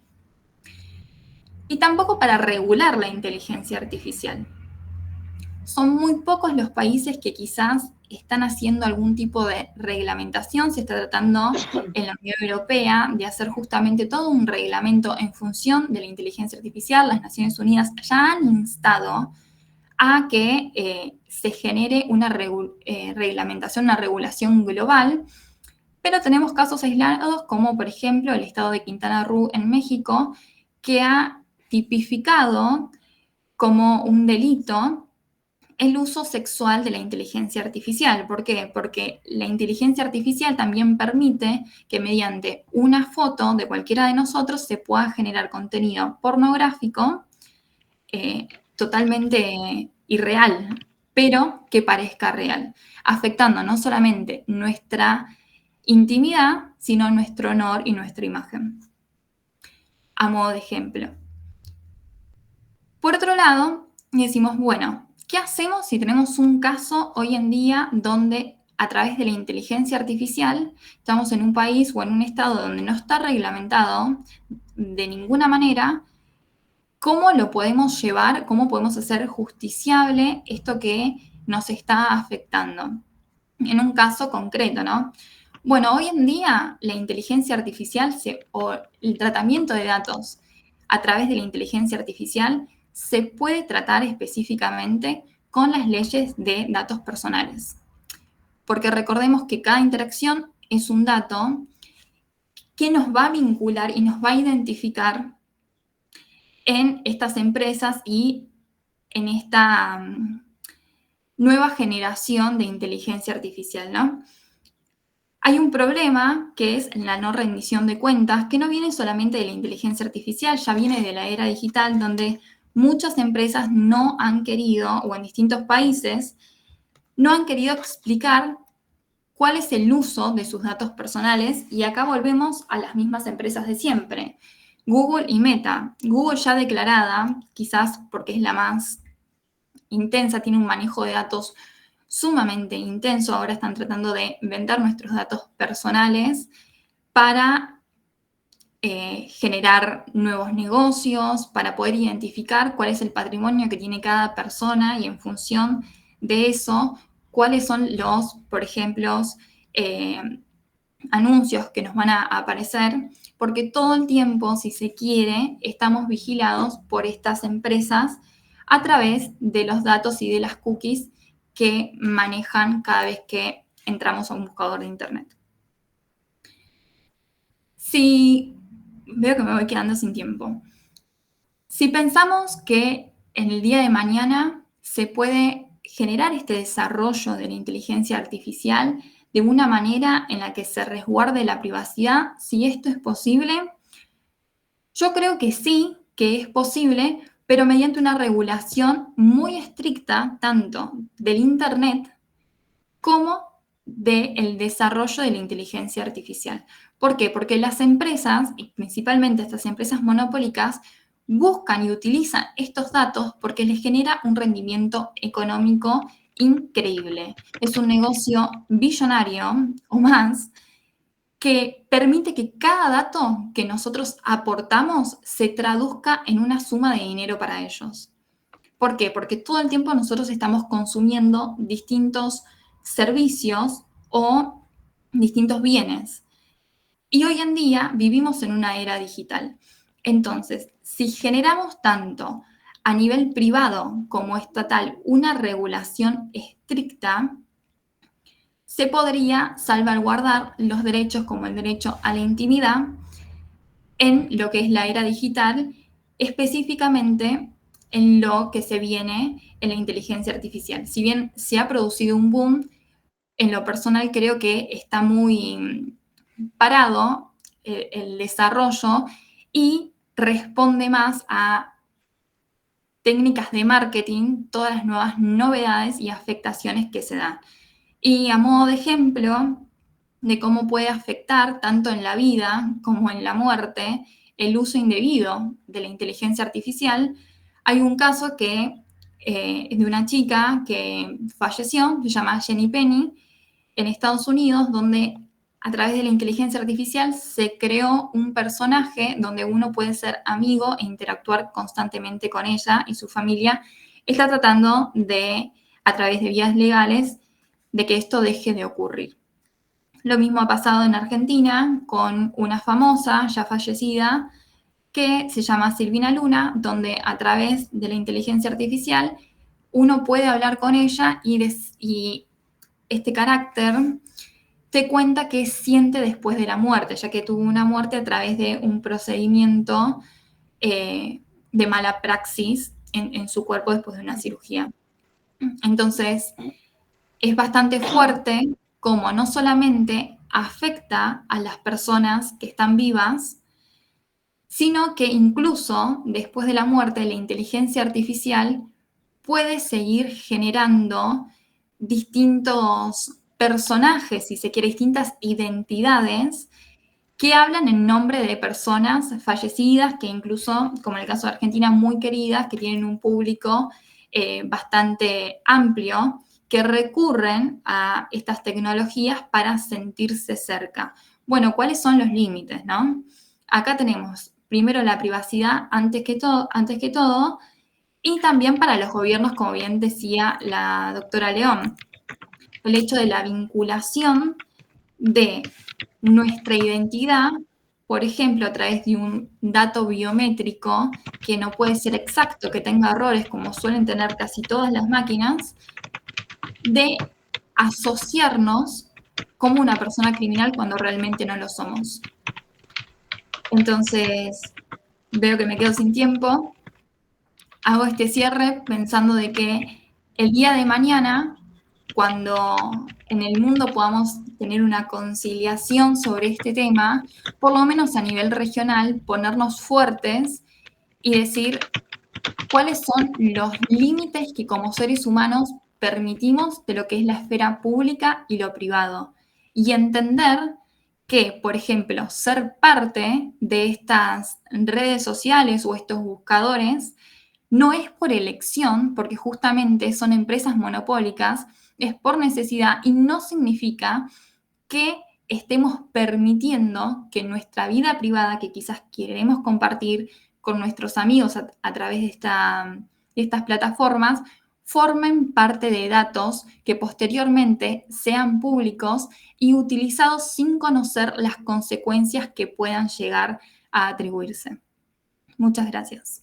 Speaker 3: Y tampoco para regular la inteligencia artificial. Son muy pocos los países que quizás están haciendo algún tipo de reglamentación. Se está tratando en la Unión Europea de hacer justamente todo un reglamento en función de la inteligencia artificial. Las Naciones Unidas ya han instado a que se genere una reglamentación, una regulación global, pero tenemos casos aislados como por ejemplo el estado de Quintana Roo en México, que ha tipificado como un delito el uso sexual de la inteligencia artificial. ¿Por qué? Porque la inteligencia artificial también permite que mediante una foto de cualquiera de nosotros se pueda generar contenido pornográfico totalmente irreal. pero que parezca real, afectando no solamente nuestra intimidad, sino nuestro honor y nuestra imagen. A modo de ejemplo. Por otro lado, decimos, bueno, ¿qué hacemos si tenemos un caso hoy en día donde a través de la inteligencia artificial estamos en un país o en un estado donde no está reglamentado de ninguna manera? ¿Cómo lo podemos llevar? ¿Cómo podemos hacer justiciable esto que nos está afectando? En un caso concreto, ¿no? Bueno, hoy en día la inteligencia artificial o el tratamiento de datos a través de la inteligencia artificial se puede tratar específicamente con las leyes de datos personales. Porque recordemos que cada interacción es un dato que nos va a vincular y nos va a identificar en estas empresas y en esta nueva generación de inteligencia artificial, ¿no? Hay un problema que es la no rendición de cuentas, que no viene solamente de la inteligencia artificial, ya viene de la era digital, donde muchas empresas no han querido, o en distintos países, no han querido explicar cuál es el uso de sus datos personales, y acá volvemos a las mismas empresas de siempre, Google y Meta. Google ya declarada, quizás porque es la más intensa, tiene un manejo de datos sumamente intenso. Ahora están tratando de vender nuestros datos personales para generar nuevos negocios, para poder identificar cuál es el patrimonio que tiene cada persona y en función de eso, cuáles son los, por ejemplo, anuncios que nos van a aparecer, porque todo el tiempo, si se quiere, estamos vigilados por estas empresas a través de los datos y de las cookies que manejan cada vez que entramos a un buscador de Internet. Si veo que me voy quedando sin tiempo. Si pensamos que en el día de mañana se puede generar este desarrollo de la inteligencia artificial de una manera en la que se resguarde la privacidad, si esto es posible, yo creo que sí, que es posible, pero mediante una regulación muy estricta, tanto del Internet como del desarrollo de la inteligencia artificial. ¿Por qué? Porque las empresas, y principalmente estas empresas monopólicas, buscan y utilizan estos datos porque les genera un rendimiento económico increíble. Es un negocio billonario o más que permite que cada dato que nosotros aportamos se traduzca en una suma de dinero para ellos. ¿Por qué? Porque todo el tiempo nosotros estamos consumiendo distintos servicios o distintos bienes. Y hoy en día vivimos en una era digital. Entonces, si generamos tanto a nivel privado como estatal una regulación estricta, se podría salvaguardar los derechos como el derecho a la intimidad en lo que es la era digital, específicamente en lo que se viene en la inteligencia artificial. Si bien se ha producido un boom, en lo personal creo que está muy parado el desarrollo y responde más a técnicas de marketing, todas las nuevas novedades y afectaciones que se dan. Y a modo de ejemplo de cómo puede afectar tanto en la vida como en la muerte el uso indebido de la inteligencia artificial, hay un caso que de una chica que falleció, se llama Jenny Penny, en Estados Unidos, donde a través de la inteligencia artificial se creó un personaje donde uno puede ser amigo e interactuar constantemente con ella y su familia. Está tratando de, a través de vías legales, de que esto deje de ocurrir. Lo mismo ha pasado en Argentina con una famosa ya fallecida que se llama Silvina Luna, donde a través de la inteligencia artificial uno puede hablar con ella y este carácter te cuenta qué siente después de la muerte, ya que tuvo una muerte a través de un procedimiento de mala praxis en su cuerpo después de una cirugía. Entonces, es bastante fuerte como no solamente afecta a las personas que están vivas, sino que incluso después de la muerte la inteligencia artificial puede seguir generando distintos personajes, si se quiere, distintas identidades que hablan en nombre de personas fallecidas, que incluso, como en el caso de Argentina, muy queridas, que tienen un público bastante amplio, que recurren a estas tecnologías para sentirse cerca. Bueno, ¿cuáles son los límites, no? Acá tenemos primero la privacidad antes que todo, y también para los gobiernos, como bien decía la doctora León, el hecho de la vinculación de nuestra identidad, por ejemplo, a través de un dato biométrico que no puede ser exacto, que tenga errores, como suelen tener casi todas las máquinas, de asociarnos como una persona criminal cuando realmente no lo somos. Entonces, veo que me quedo sin tiempo. Hago este cierre pensando de que el día de mañana, cuando en el mundo podamos tener una conciliación sobre este tema, por lo menos a nivel regional, ponernos fuertes y decir cuáles son los límites que como seres humanos permitimos de lo que es la esfera pública y lo privado. Y entender que, por ejemplo, ser parte de estas redes sociales o estos buscadores no es por elección, porque justamente son empresas monopólicas, es por necesidad y no significa que estemos permitiendo que nuestra vida privada, que quizás queremos compartir con nuestros amigos a través de estas plataformas, formen parte de datos que posteriormente sean públicos y utilizados sin conocer las consecuencias que puedan llegar a atribuirse. Muchas gracias.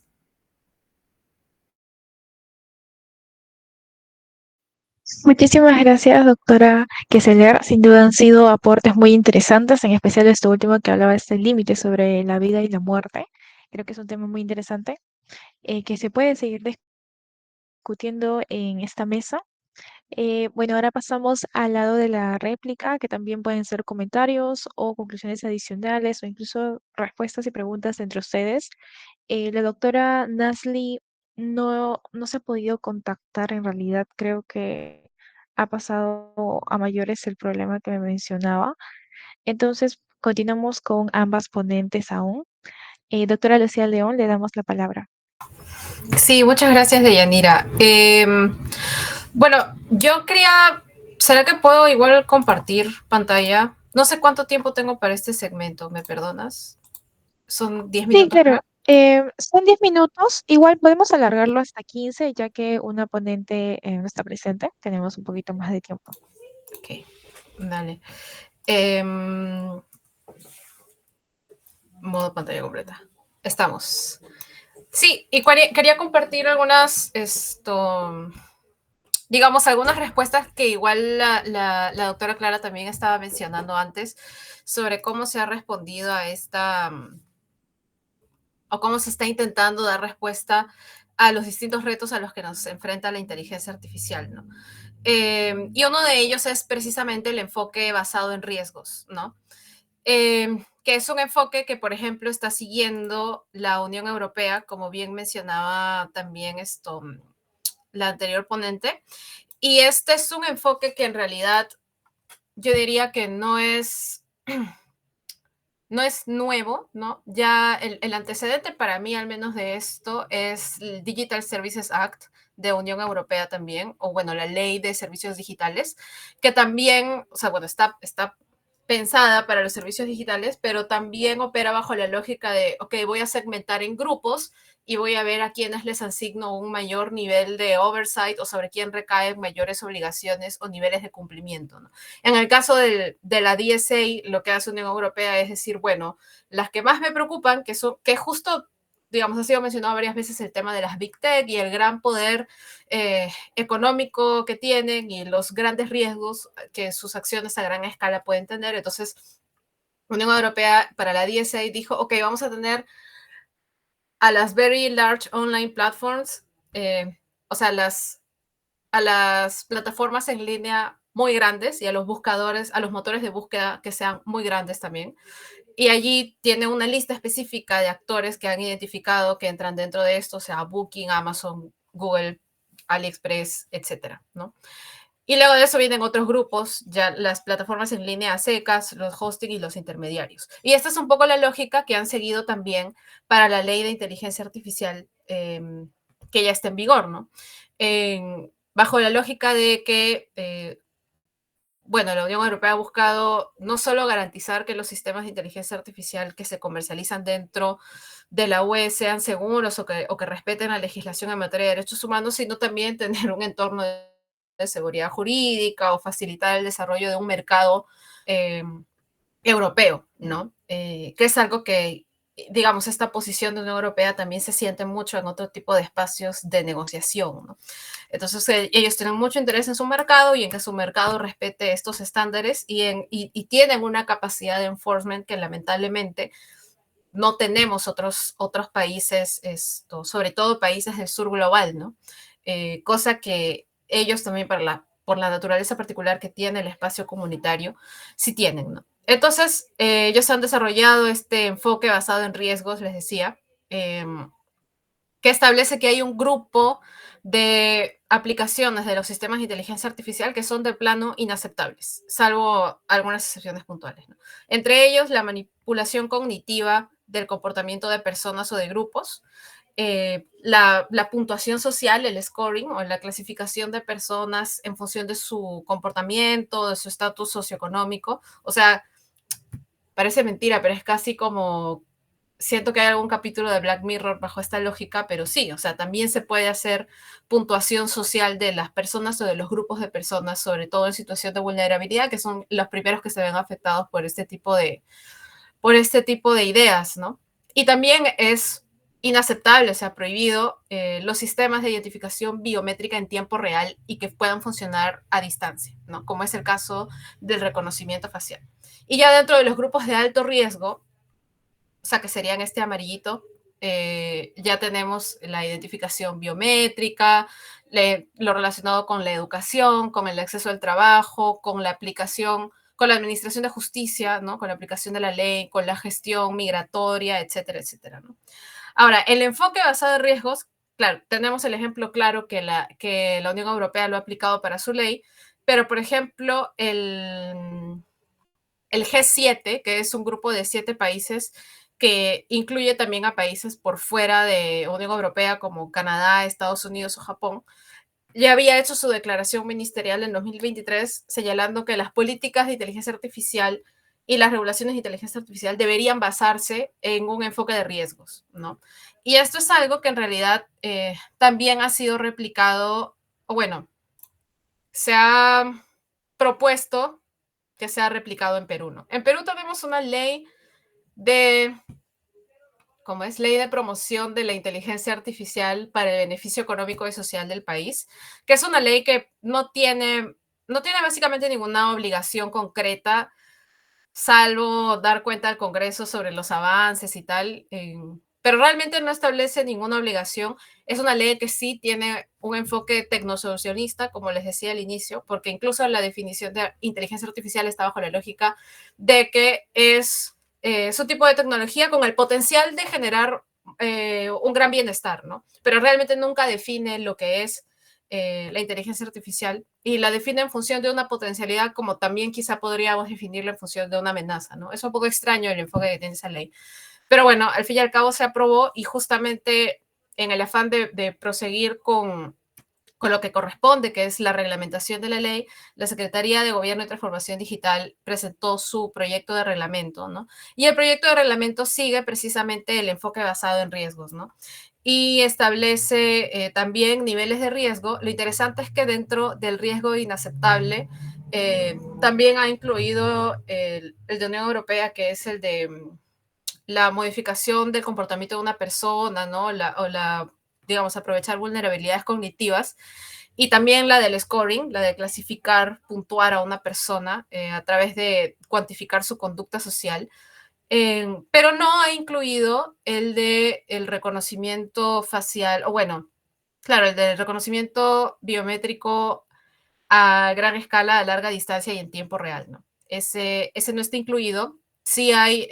Speaker 2: Muchísimas gracias, doctora Kessler. Sin duda han sido aportes muy interesantes, en especial esto último que hablaba de este límite sobre la vida y la muerte. Creo que es un tema muy interesante que se puede seguir discutiendo en esta mesa. Bueno, ahora pasamos al lado de la réplica, que también pueden ser comentarios o conclusiones adicionales o incluso respuestas y preguntas entre ustedes. La doctora Nasli no se ha podido contactar en realidad. Creo que ha pasado a mayores el problema que me mencionaba. Entonces, continuamos con ambas ponentes aún. Doctora Lucía León, le damos la palabra.
Speaker 1: Sí, muchas gracias, Deyanira. Bueno, yo quería, ¿será que puedo igual compartir pantalla? No sé cuánto tiempo tengo para este segmento, ¿me perdonas? Son 10
Speaker 2: Sí,
Speaker 1: minutos,
Speaker 2: claro.
Speaker 1: creo.
Speaker 2: Son 10 minutos. Igual podemos alargarlo hasta 15, ya que una ponente no está presente. Tenemos un poquito más de tiempo.
Speaker 1: Ok, dale. Modo pantalla completa. Estamos. Sí, y quería compartir algunas, digamos, algunas respuestas que igual la doctora Clara también estaba mencionando antes sobre cómo se ha respondido a esta, o cómo se está intentando dar respuesta a los distintos retos a los que nos enfrenta la inteligencia artificial, ¿no? Y uno de ellos es precisamente el enfoque basado en riesgos, ¿no? Que es un enfoque que, por ejemplo, está siguiendo la Unión Europea, como bien mencionaba también la anterior ponente. Y este es un enfoque que en realidad yo diría que no es nuevo, ¿no? Ya el antecedente para mí, al menos de esto, es el Digital Services Act de Unión Europea también, o bueno, la ley de servicios digitales, que también, o sea, bueno, está pensada para los servicios digitales, pero también opera bajo la lógica de, ok, voy a segmentar en grupos y voy a ver a quienes les asigno un mayor nivel de oversight o sobre quién recaen mayores obligaciones o niveles de cumplimiento, ¿no? En el caso de la DSA, lo que hace Unión Europea es decir, bueno, las que más me preocupan, que justo, digamos, ha sido mencionado varias veces el tema de las Big Tech y el gran poder económico que tienen y los grandes riesgos que sus acciones a gran escala pueden tener. Entonces, Unión Europea para la DSA dijo, ok, vamos a tener a las very large online platforms, o sea, a las plataformas en línea muy grandes y a los buscadores, a los motores de búsqueda que sean muy grandes también. Y allí tiene una lista específica de actores que han identificado que entran dentro de esto, o sea, Booking, Amazon, Google, AliExpress, etcétera, ¿no? Y luego de eso vienen otros grupos, ya las plataformas en línea a secas, los hosting y los intermediarios. Y esta es un poco la lógica que han seguido también para la ley de inteligencia artificial que ya está en vigor, ¿no? Bajo la lógica de que, bueno, la Unión Europea ha buscado no solo garantizar que los sistemas de inteligencia artificial que se comercializan dentro de la UE sean seguros o que respeten la legislación en materia de derechos humanos, sino también tener un entorno de seguridad jurídica o facilitar el desarrollo de un mercado europeo, ¿no? Que es algo que, digamos, esta posición de Unión Europea también se siente mucho en otro tipo de espacios de negociación, ¿no? Entonces, ellos tienen mucho interés en su mercado y en que su mercado respete estos estándares y tienen una capacidad de enforcement que lamentablemente no tenemos otros países, sobre todo países del sur global, ¿no? Cosa que ellos también por la naturaleza particular que tiene el espacio comunitario, sí tienen, ¿no? Entonces, ellos han desarrollado este enfoque basado en riesgos, les decía, que establece que hay un grupo de aplicaciones de los sistemas de inteligencia artificial que son de plano inaceptables, salvo algunas excepciones puntuales, ¿no? Entre ellos, la manipulación cognitiva del comportamiento de personas o de grupos, la puntuación social, el scoring o la clasificación de personas en función de su comportamiento, de su estatus socioeconómico. O sea, parece mentira, pero es casi como, siento que hay algún capítulo de Black Mirror bajo esta lógica, pero sí, o sea, también se puede hacer puntuación social de las personas o de los grupos de personas, sobre todo en situación de vulnerabilidad, que son los primeros que se ven afectados por este tipo de ideas, ¿no? Y también es inaceptable, o sea, prohibido los sistemas de identificación biométrica en tiempo real y que puedan funcionar a distancia, ¿no? Como es el caso del reconocimiento facial. Y ya dentro de los grupos de alto riesgo, o sea, que serían este amarillito, ya tenemos la identificación biométrica, lo relacionado con la educación, con el acceso al trabajo, con la aplicación, con la administración de justicia, ¿no? Con la aplicación de la ley, con la gestión migratoria, etcétera, etcétera, ¿no? Ahora, el enfoque basado en riesgos, claro, tenemos el ejemplo claro que la Unión Europea lo ha aplicado para su ley, pero, por ejemplo, el G7, que es un grupo de 7 países que incluye también a países por fuera de Unión Europea como Canadá, Estados Unidos o Japón, ya había hecho su declaración ministerial en 2023 señalando que las políticas de inteligencia artificial y las regulaciones de inteligencia artificial deberían basarse en un enfoque de riesgos, ¿no? Y esto es algo que en realidad también ha sido replicado, o bueno, se ha propuesto que sea replicado en Perú, ¿no? En Perú tenemos una ley de, ¿cómo es? Ley de promoción de la inteligencia artificial para el beneficio económico y social del país, que es una ley que no tiene básicamente ninguna obligación concreta, salvo dar cuenta al Congreso sobre los avances y tal, pero realmente no establece ninguna obligación. Es una ley que sí tiene un enfoque tecnosolucionista, como les decía al inicio, porque incluso la definición de inteligencia artificial está bajo la lógica de que es su tipo de tecnología con el potencial de generar un gran bienestar, ¿no? Pero realmente nunca define lo que es la inteligencia artificial y la define en función de una potencialidad como también quizá podríamos definirla en función de una amenaza, ¿no? Es un poco extraño el enfoque que tiene esa ley. Pero bueno, al fin y al cabo se aprobó y justamente en el afán de proseguir con lo que corresponde, que es la reglamentación de la ley, la Secretaría de Gobierno y Transformación Digital presentó su proyecto de reglamento, ¿no? Y el proyecto de reglamento sigue precisamente el enfoque basado en riesgos, ¿no? Y establece también niveles de riesgo. Lo interesante es que dentro del riesgo inaceptable también ha incluido el de Unión Europea, que es el de la modificación del comportamiento de una persona, ¿no? Digamos, aprovechar vulnerabilidades cognitivas, y también la del scoring, la de clasificar, puntuar a una persona a través de cuantificar su conducta social, pero no ha incluido el de el reconocimiento facial, o bueno, claro, el del reconocimiento biométrico a gran escala, a larga distancia y en tiempo real, ¿no? Ese no está incluido. Sí hay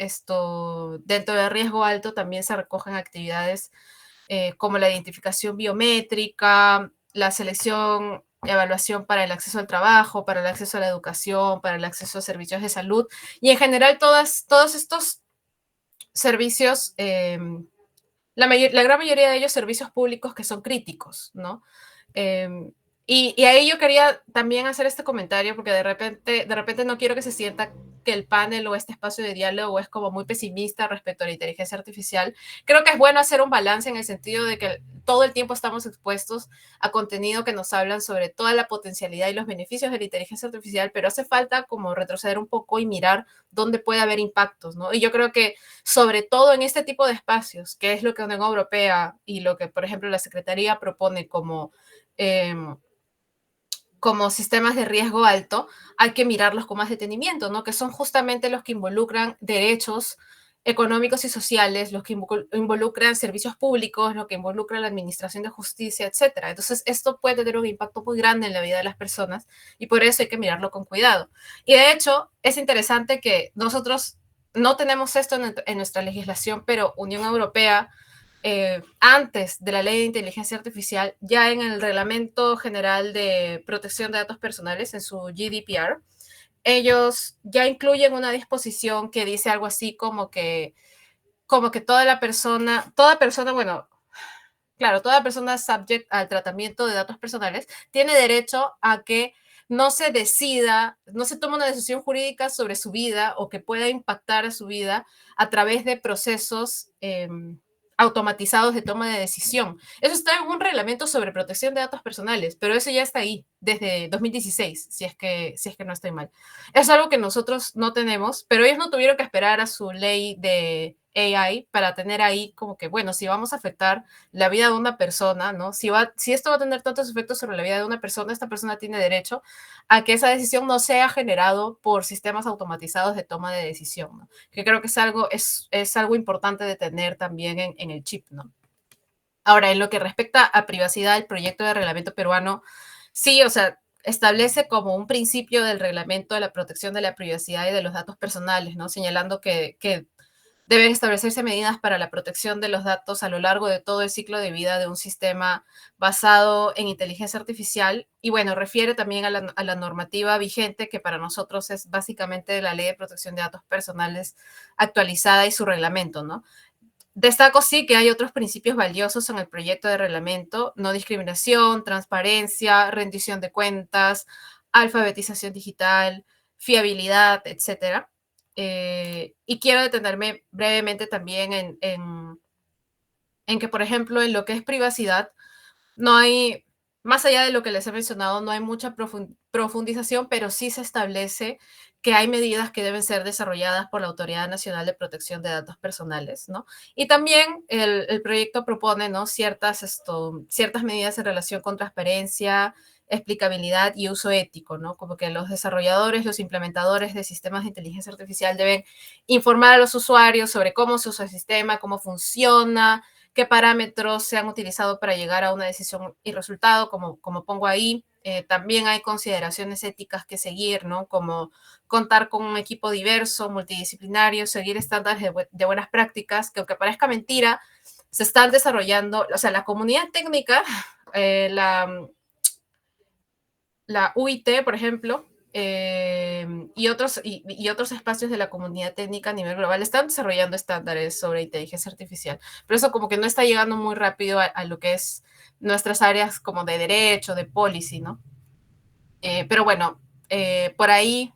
Speaker 1: dentro de riesgo alto, también se recogen actividades como la identificación biométrica, la selección, evaluación para el acceso al trabajo, para el acceso a la educación, para el acceso a servicios de salud y en general todos estos servicios, la gran mayoría de ellos servicios públicos que son críticos, ¿no? Eh, y ahí yo quería también hacer este comentario porque de repente no quiero que se sienta que el panel o este espacio de diálogo es como muy pesimista respecto a la inteligencia artificial. Creo que es bueno hacer un balance en el sentido de que todo el tiempo estamos expuestos a contenido que nos hablan sobre toda la potencialidad y los beneficios de la inteligencia artificial, pero hace falta como retroceder un poco y mirar dónde puede haber impactos, ¿no? Y yo creo que sobre todo en este tipo de espacios, que es lo que la Unión Europea y lo que, por ejemplo, la Secretaría propone eh, como sistemas de riesgo alto, hay que mirarlos con más detenimiento, ¿no? Que son justamente los que involucran derechos económicos y sociales, los que involucran servicios públicos, lo que involucra la administración de justicia, etcétera. Entonces, esto puede tener un impacto muy grande en la vida de las personas y por eso hay que mirarlo con cuidado. Y de hecho, es interesante que nosotros no tenemos esto en nuestra legislación, pero Unión Europea antes de la ley de inteligencia artificial, ya en el Reglamento General de Protección de Datos Personales, en su GDPR, ellos ya incluyen una disposición que dice algo así como que toda persona, bueno, claro, toda persona subject al tratamiento de datos personales tiene derecho a que no se decida, no se tome una decisión jurídica sobre su vida o que pueda impactar a su vida a través de procesos automatizados de toma de decisión. Eso está en un reglamento sobre protección de datos personales, pero eso ya está ahí desde 2016, si es que no estoy mal. Es algo que nosotros no tenemos, pero ellos no tuvieron que esperar a su ley de AI para tener ahí como que, bueno, si vamos a afectar la vida de una persona, ¿no? Si esto va a tener tantos efectos sobre la vida de una persona, esta persona tiene derecho a que esa decisión no sea generado por sistemas automatizados de toma de decisión, ¿no? Que creo que es algo importante de tener también en el chip, ¿no? Ahora, en lo que respecta a privacidad, el proyecto de reglamento peruano, sí, o sea, establece como un principio del reglamento de la protección de la privacidad y de los datos personales, ¿no? Señalando que deben establecerse medidas para la protección de los datos a lo largo de todo el ciclo de vida de un sistema basado en inteligencia artificial. Y bueno, refiere también a la normativa vigente, que para nosotros es básicamente la Ley de Protección de Datos Personales actualizada y su reglamento, ¿no? Destaco sí que hay otros principios valiosos en el proyecto de reglamento: no discriminación, transparencia, rendición de cuentas, alfabetización digital, fiabilidad, etcétera. Y quiero detenerme brevemente también en que, por ejemplo, en lo que es privacidad, no hay, más allá de lo que les he mencionado, no hay mucha profundización, pero sí se establece que hay medidas que deben ser desarrolladas por la Autoridad Nacional de Protección de Datos Personales, ¿no? Y también el proyecto propone, ¿no? Ciertas medidas en relación con transparencia, explicabilidad y uso ético, ¿no? Como que los desarrolladores, los implementadores de sistemas de inteligencia artificial deben informar a los usuarios sobre cómo se usa el sistema, cómo funciona, qué parámetros se han utilizado para llegar a una decisión y resultado, como pongo ahí. También hay consideraciones éticas que seguir, ¿no? Como contar con un equipo diverso, multidisciplinario, seguir estándares de buenas prácticas, que aunque parezca mentira, se están desarrollando, o sea, la comunidad técnica, la UIT, por ejemplo, y otros espacios de la comunidad técnica a nivel global están desarrollando estándares sobre inteligencia artificial, pero eso como que no está llegando muy rápido a lo que es nuestras áreas como de derecho, de policy, ¿no? Pero bueno, por ahí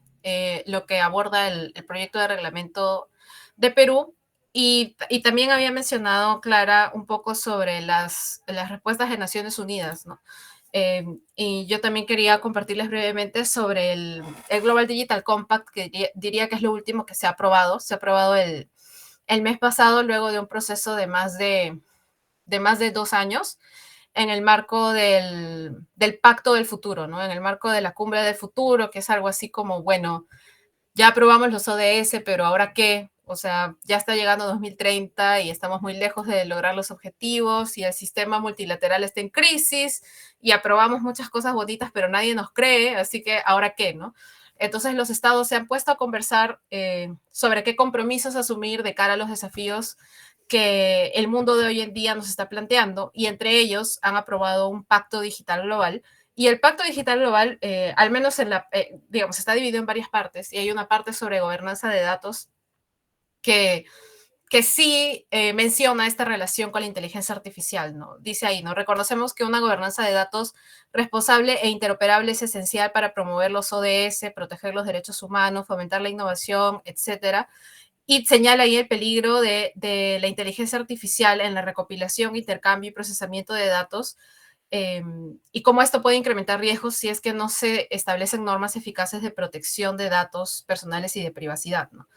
Speaker 1: lo que aborda el proyecto de reglamento de Perú. Y también había mencionado, Clara, un poco sobre las respuestas de Naciones Unidas, ¿no? Y yo también quería compartirles brevemente sobre el Global Digital Compact, que diría que es lo último que se ha aprobado. Se ha aprobado el mes pasado, luego de un proceso de más de 2 años, en el marco del Pacto del Futuro, ¿no? En el marco de la Cumbre del Futuro, que es algo así como, bueno, ya aprobamos los ODS, pero ¿ahora qué? O sea, ya está llegando 2030 y estamos muy lejos de lograr los objetivos y el sistema multilateral está en crisis y aprobamos muchas cosas bonitas, pero nadie nos cree, así que ¿ahora qué, no? Entonces los estados se han puesto a conversar sobre qué compromisos asumir de cara a los desafíos que el mundo de hoy en día nos está planteando, y entre ellos han aprobado un pacto digital global. Y el pacto digital global, al menos digamos, está dividido en varias partes, y hay una parte sobre gobernanza de datos que sí menciona esta relación con la inteligencia artificial, ¿no? Dice ahí, ¿no? Reconocemos que una gobernanza de datos responsable e interoperable es esencial para promover los ODS, proteger los derechos humanos, fomentar la innovación, etcétera. Y señala ahí el peligro de la inteligencia artificial en la recopilación, intercambio y procesamiento de datos, y cómo esto puede incrementar riesgos si es que no se establecen normas eficaces de protección de datos personales y de privacidad, ¿no?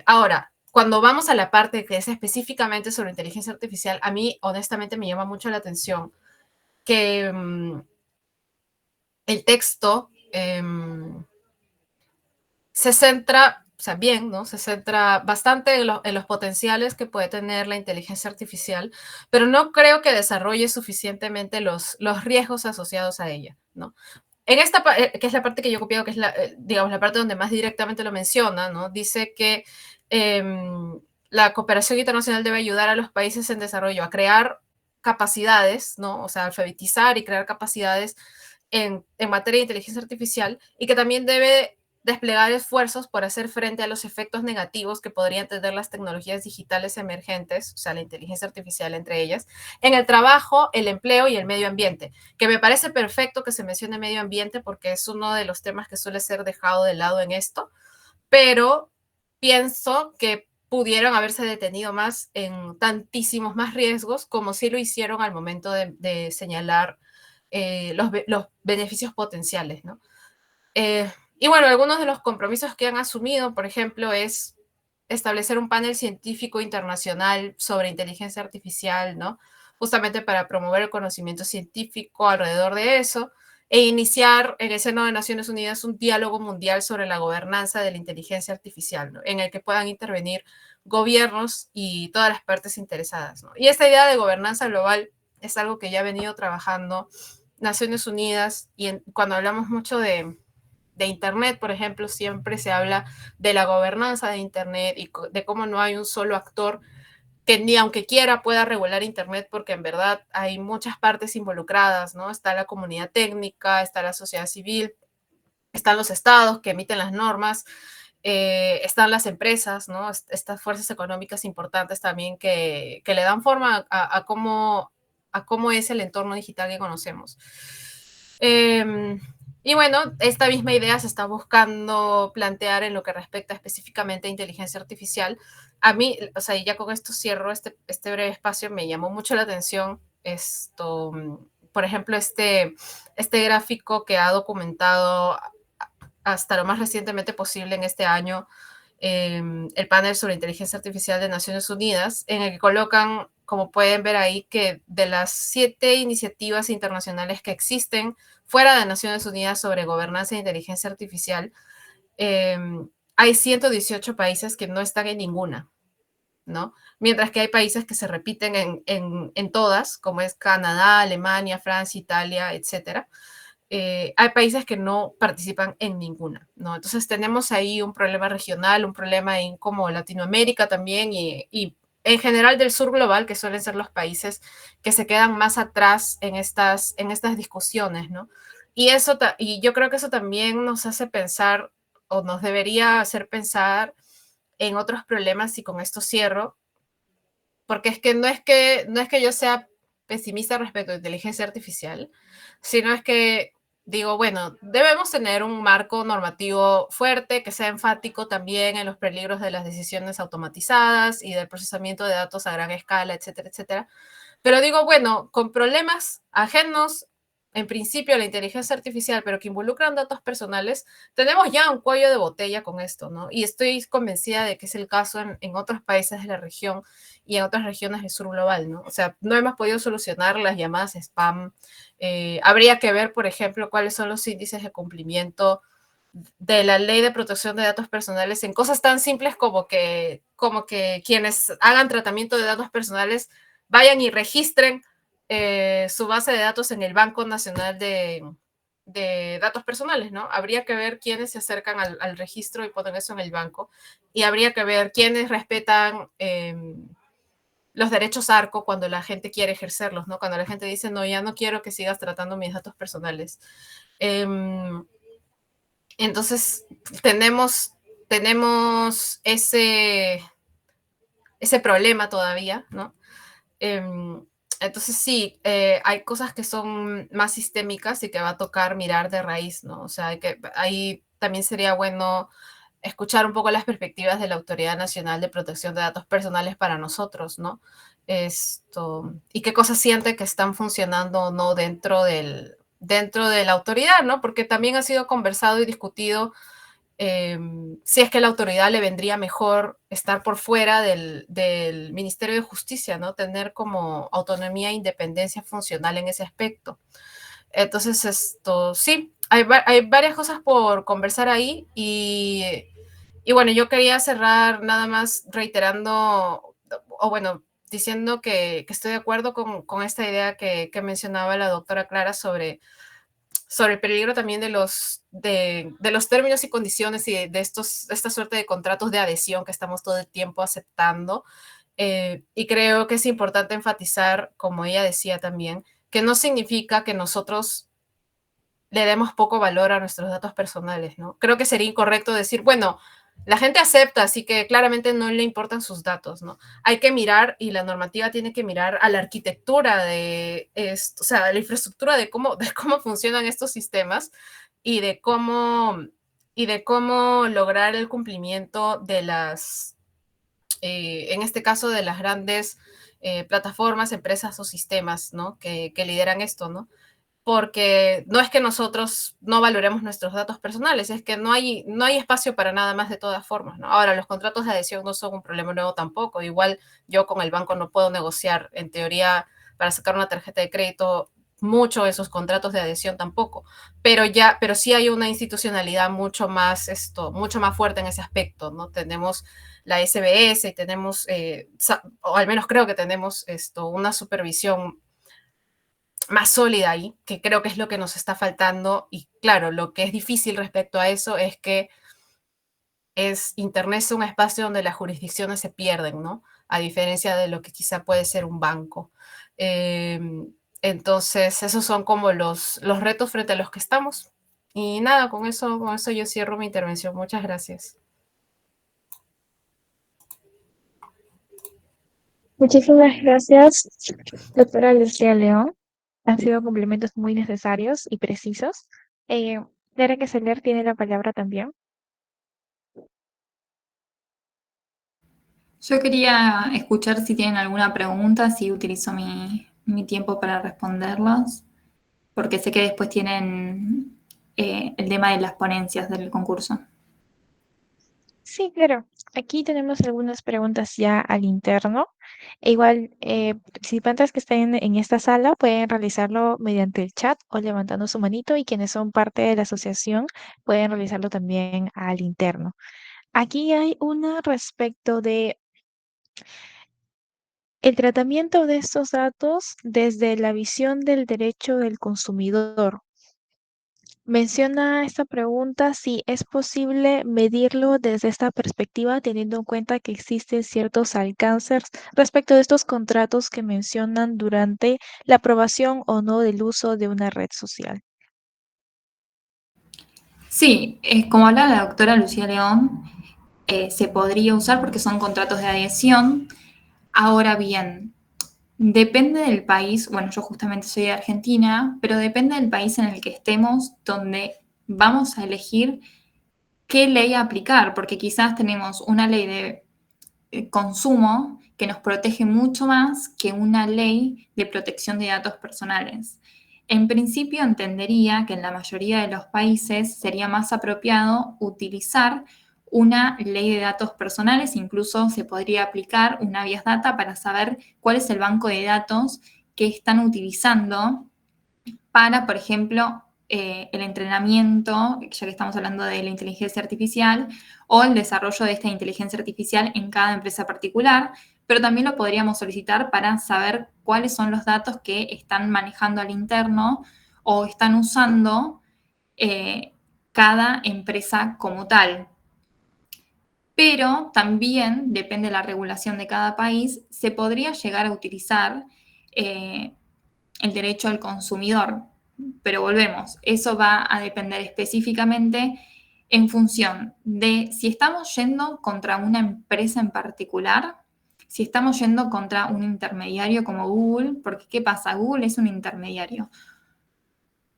Speaker 1: Ahora, cuando vamos a la parte que es específicamente sobre inteligencia artificial, a mí honestamente me llama mucho la atención que el texto se centra, o sea, bien, ¿no? Se centra bastante en los potenciales que puede tener la inteligencia artificial, pero no creo que desarrolle suficientemente los riesgos asociados a ella, ¿no? En esta, que es la parte que yo he copiado, que es digamos, la parte donde más directamente lo menciona, ¿no? Dice que la cooperación internacional debe ayudar a los países en desarrollo a crear capacidades, ¿no? O sea, alfabetizar y crear capacidades en materia de inteligencia artificial, y que también debe desplegar esfuerzos por hacer frente a los efectos negativos que podrían tener las tecnologías digitales emergentes, o sea, la inteligencia artificial entre ellas, en el trabajo, el empleo y el medio ambiente, que me parece perfecto que se mencione medio ambiente porque es uno de los temas que suele ser dejado de lado en esto, pero pienso que pudieron haberse detenido más en tantísimos más riesgos como sí lo hicieron al momento de señalar los beneficios potenciales, ¿no? Y bueno, algunos de los compromisos que han asumido, por ejemplo, es establecer un panel científico internacional sobre inteligencia artificial, ¿no? Justamente para promover el conocimiento científico alrededor de eso, e iniciar en el seno de Naciones Unidas un diálogo mundial sobre la gobernanza de la inteligencia artificial, ¿no? En el que puedan intervenir gobiernos y todas las partes interesadas, ¿no? Y esta idea de gobernanza global es algo que ya ha venido trabajando Naciones Unidas, y cuando hablamos mucho de Internet, por ejemplo, siempre se habla de la gobernanza de Internet y de cómo no hay un solo actor que ni aunque quiera pueda regular Internet, porque en verdad hay muchas partes involucradas, ¿no? Está la comunidad técnica, está la sociedad civil, están los estados que emiten las normas, están las empresas, ¿no? Estas fuerzas económicas importantes también que le dan forma a cómo es el entorno digital que conocemos. Y bueno, esta misma idea se está buscando plantear en lo que respecta específicamente a inteligencia artificial. A mí, o sea, ya con esto cierro este breve espacio, me llamó mucho la atención esto, por ejemplo, este gráfico que ha documentado hasta lo más recientemente posible en este año el panel sobre inteligencia artificial de Naciones Unidas, en el que colocan, como pueden ver ahí, que de las 7 iniciativas internacionales que existen fuera de Naciones Unidas sobre gobernanza e inteligencia artificial, hay 118 países que no están en ninguna, ¿no? Mientras que hay países que se repiten en todas, como es Canadá, Alemania, Francia, Italia, etcétera. Hay países que no participan en ninguna, ¿no? Entonces tenemos ahí un problema regional, un problema en como Latinoamérica también, y en general del sur global, que suelen ser los países que se quedan más atrás en estas discusiones, ¿no? Y yo creo que eso también nos hace pensar, o nos debería hacer pensar en otros problemas, y con esto cierro, porque es que no es que yo sea pesimista respecto a inteligencia artificial, sino es que digo, bueno, debemos tener un marco normativo fuerte que sea enfático también en los peligros de las decisiones automatizadas y del procesamiento de datos a gran escala, etcétera, etcétera. Pero digo, bueno, con problemas ajenos, en principio, a la inteligencia artificial, pero que involucran datos personales, tenemos ya un cuello de botella con esto, ¿no? Y estoy convencida de que es el caso en otros países de la región y en otras regiones del sur global, ¿no? O sea, no hemos podido solucionar las llamadas spam. Habría que ver, por ejemplo, cuáles son los índices de cumplimiento de la ley de protección de datos personales en cosas tan simples como que quienes hagan tratamiento de datos personales vayan y registren su base de datos en el Banco Nacional de Datos Personales, ¿no? Habría que ver quiénes se acercan al registro y ponen eso en el banco, y habría que ver quiénes respetan los derechos ARCO cuando la gente quiere ejercerlos, ¿no? Cuando la gente dice, no, ya no quiero que sigas tratando mis datos personales. Entonces, tenemos ese problema todavía, ¿no? Entonces sí, hay cosas que son más sistémicas y que va a tocar mirar de raíz, ¿no? O sea, ahí también sería bueno escuchar un poco las perspectivas de la Autoridad Nacional de Protección de Datos Personales para nosotros, ¿no? Y qué cosas siente que están funcionando o no dentro de la autoridad, ¿no? Porque también ha sido conversado y discutido si es que a la autoridad le vendría mejor estar por fuera del Ministerio de Justicia, ¿no? Tener como autonomía e independencia funcional en ese aspecto. Entonces, sí, hay varias cosas por conversar ahí y bueno, yo quería cerrar nada más reiterando, o bueno, diciendo que estoy de acuerdo con esta idea que mencionaba la doctora Clara sobre el peligro también de los términos y condiciones y de esta suerte de contratos de adhesión que estamos todo el tiempo aceptando. Y creo que es importante enfatizar, como ella decía también, que no significa que nosotros le demos poco valor a nuestros datos personales, ¿no? Creo que sería incorrecto decir, bueno, la gente acepta, así que claramente no le importan sus datos, ¿no? Hay que mirar, y la normativa tiene que mirar a la arquitectura de esto, o sea, a la infraestructura de cómo funcionan estos sistemas y de cómo lograr el cumplimiento de en este caso, de las grandes plataformas, empresas o sistemas, ¿no? Que lideran esto, ¿no? Porque no es que nosotros no valoremos nuestros datos personales, es que no hay espacio para nada más de todas formas, ¿no? Ahora, los contratos de adhesión no son un problema nuevo tampoco. Igual yo con el banco no puedo negociar, en teoría, para sacar una tarjeta de crédito, mucho esos contratos de adhesión tampoco. Pero sí hay una institucionalidad mucho más fuerte en ese aspecto, ¿no? Tenemos la SBS y tenemos, o al menos creo que tenemos una supervisión más sólida ahí, que creo que es lo que nos está faltando. Y claro, lo que es difícil respecto a eso es que Internet es un espacio donde las jurisdicciones se pierden, ¿no? A diferencia de lo que quizá puede ser un banco. Entonces, esos son como los retos frente a los que estamos. Y nada, con eso yo cierro mi intervención. Muchas gracias.
Speaker 2: Muchísimas gracias, doctora Lucía León. Han sido complementos muy necesarios y precisos. Clara Keseler tiene la palabra también.
Speaker 3: Yo quería escuchar si tienen alguna pregunta, si utilizo mi tiempo para responderlas, porque sé que después tienen el tema de las ponencias del concurso.
Speaker 2: Sí, claro. Aquí tenemos algunas preguntas ya al interno. E igual, participantes que estén en esta sala pueden realizarlo mediante el chat o levantando su manito, y quienes son parte de la asociación pueden realizarlo también al interno. Aquí hay una respecto de el tratamiento de estos datos desde la visión del derecho del consumidor. Menciona esta pregunta si es posible medirlo desde esta perspectiva, teniendo en cuenta que existen ciertos alcances respecto de estos contratos que mencionan durante la aprobación o no del uso de una red social.
Speaker 3: Sí, como hablaba la doctora Lucía León, se podría usar porque son contratos de adhesión. Ahora bien, depende del país, bueno, yo justamente soy de Argentina, pero depende del país en el que estemos, donde vamos a elegir qué ley aplicar, porque quizás tenemos una ley de consumo que nos protege mucho más que una ley de protección de datos personales. En principio, entendería que en la mayoría de los países sería más apropiado utilizar una ley de datos personales, incluso se podría aplicar una habeas data para saber cuál es el banco de datos que están utilizando para, por ejemplo, el entrenamiento, ya que estamos hablando de la inteligencia artificial, o el desarrollo de esta inteligencia artificial en cada empresa particular, pero también lo podríamos solicitar para saber cuáles son los datos que están manejando al interno o están usando cada empresa como tal. pero también, depende de la regulación de cada país, se podría llegar a utilizar el derecho al consumidor. Pero volvemos, eso va a depender específicamente en función de si estamos yendo contra una empresa en particular, si estamos yendo contra un intermediario como Google, porque ¿qué pasa? Google es un intermediario.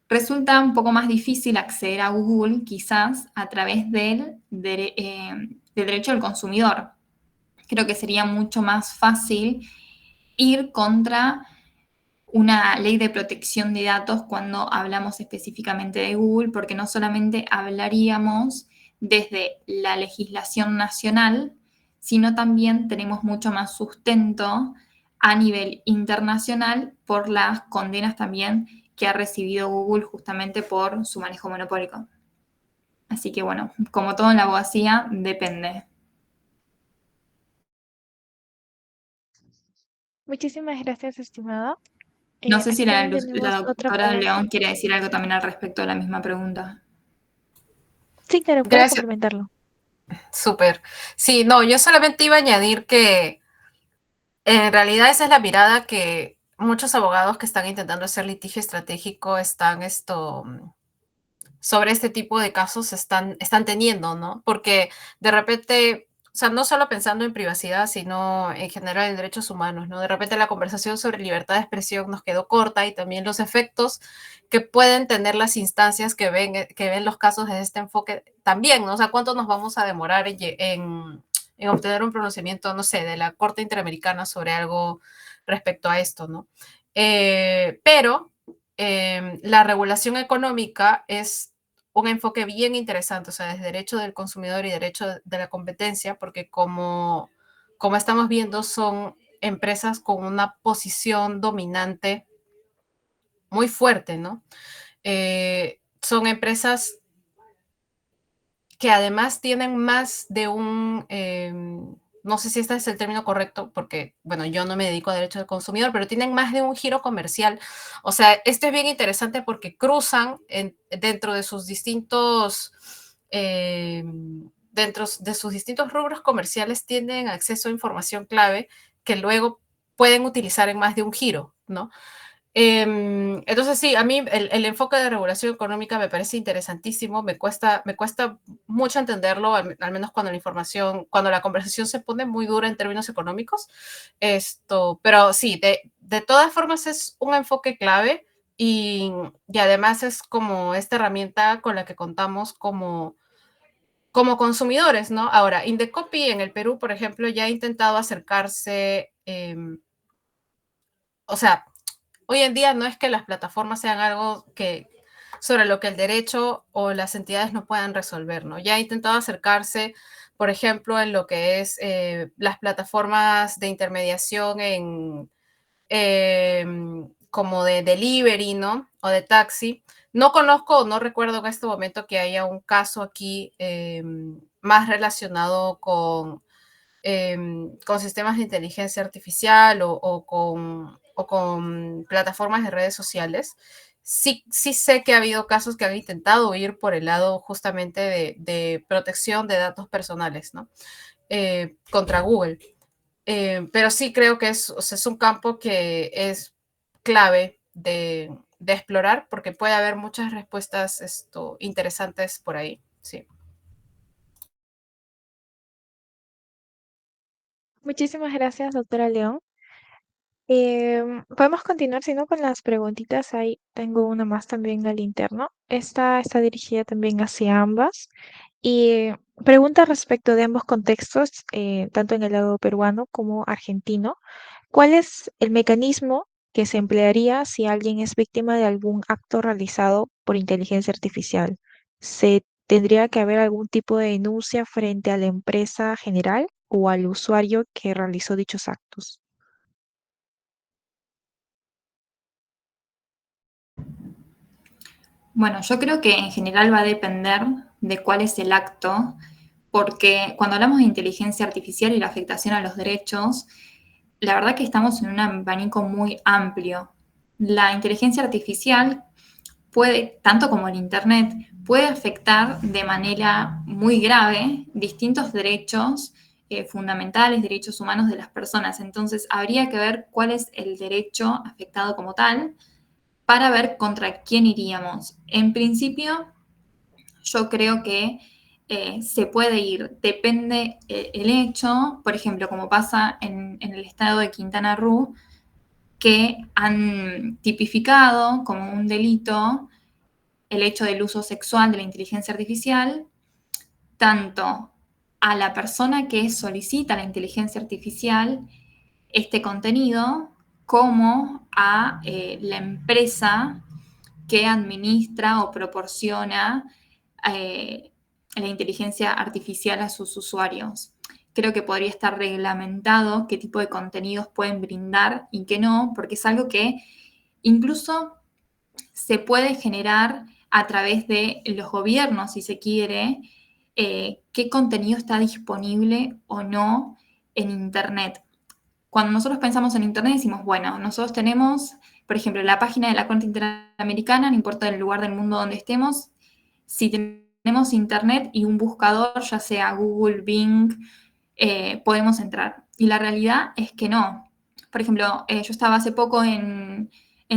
Speaker 3: Resulta un poco más difícil acceder a Google quizás a través del derecho del consumidor. Creo que sería mucho más fácil ir contra una ley de protección de datos cuando hablamos específicamente de Google, porque no solamente hablaríamos desde la legislación nacional, sino también tenemos mucho más sustento a nivel internacional por las condenas también que ha recibido Google justamente por su manejo monopólico. Así que bueno, como todo en la abogacía, depende.
Speaker 2: Muchísimas gracias, estimada.
Speaker 3: No sé si
Speaker 2: Aquí
Speaker 3: la
Speaker 2: también tenemos otra
Speaker 3: doctora
Speaker 2: pregunta.
Speaker 3: León quiere decir algo también al respecto de la misma pregunta.
Speaker 2: Sí, claro, puede
Speaker 1: Gracias,
Speaker 2: complementarlo.
Speaker 1: súper. Sí, no, yo solamente iba a añadir que en realidad esa es la mirada que muchos abogados que están intentando hacer litigio estratégico están sobre este tipo de casos están teniendo, ¿no? Porque de repente, o sea, no solo pensando en privacidad, sino en general en derechos humanos, ¿no? De repente la conversación sobre libertad de expresión nos quedó corta y también los efectos que pueden tener las instancias que ven los casos desde este enfoque también, ¿no? O sea, ¿cuánto nos vamos a demorar en obtener un pronunciamiento, no sé, de la Corte Interamericana sobre algo respecto a esto, ¿no? Pero la regulación económica es un enfoque bien interesante, o sea, desde derecho del consumidor y derecho de la competencia, porque como estamos viendo, son empresas con una posición dominante muy fuerte, ¿no? Son empresas que además tienen más de no sé si este es el término correcto, porque, bueno, yo no me dedico a derecho del consumidor, pero tienen más de un giro comercial. O sea, esto es bien interesante porque cruzan dentro de sus distintos rubros comerciales, tienen acceso a información clave que luego pueden utilizar en más de un giro, ¿no? Entonces sí, a mí el enfoque de regulación económica me parece interesantísimo, me cuesta mucho entenderlo, al menos cuando la conversación se pone muy dura en términos económicos, pero sí, de todas formas es un enfoque clave y además es como esta herramienta con la que contamos como consumidores, ¿no? Ahora, Indecopy en el Perú, por ejemplo, ya ha intentado acercarse, o sea, hoy en día no es que las plataformas sean algo sobre lo que el derecho o las entidades no puedan resolver, ¿no? Ya ha intentado acercarse, por ejemplo, en lo que es las plataformas de intermediación como de delivery, ¿no? O de taxi. No conozco o no recuerdo en este momento que haya un caso aquí más relacionado con sistemas de inteligencia artificial o con plataformas de redes sociales. Sí sé que ha habido casos que han intentado ir por el lado justamente de protección de datos personales, ¿no? Contra Google. Pero sí creo que o sea, es un campo que es clave de explorar porque puede haber muchas respuestas interesantes por ahí. Sí.
Speaker 2: Muchísimas gracias, doctora León. Podemos continuar, si no, con las preguntitas. Ahí tengo una más también al interno. Esta está dirigida también hacia ambas. Y pregunta respecto de ambos contextos, tanto en el lado peruano como argentino. ¿Cuál es el mecanismo que se emplearía si alguien es víctima de algún acto realizado por inteligencia artificial? ¿Se tendría que haber algún tipo de denuncia frente a la empresa general o al usuario que realizó dichos actos?
Speaker 3: Bueno, yo creo que en general va a depender de cuál es el acto, porque cuando hablamos de inteligencia artificial y la afectación a los derechos, la verdad que estamos en un abanico muy amplio. La inteligencia artificial puede, tanto como el Internet, puede afectar de manera muy grave distintos derechos fundamentales, derechos humanos de las personas. Entonces, habría que ver cuál es el derecho afectado como tal para ver contra quién iríamos. En principio, yo creo que se puede ir, depende el hecho, por ejemplo, como pasa en el estado de Quintana Roo, que han tipificado como un delito el hecho del uso sexual de la inteligencia artificial, tanto a la persona que solicita la inteligencia artificial este contenido, como a la empresa que administra o proporciona eh, la inteligencia artificial a sus usuarios. Creo que podría estar reglamentado qué tipo de contenidos pueden brindar y qué no, porque es algo que incluso se puede generar a través de los gobiernos, si se quiere, qué contenido está disponible o no en Internet. Cuando nosotros pensamos en Internet decimos, bueno, nosotros tenemos, por ejemplo, la página de la Corte Interamericana, no importa el lugar del mundo donde estemos, si tenemos Internet y un buscador, ya sea Google, Bing, podemos entrar. Y la realidad es que no. Por ejemplo, yo estaba hace poco en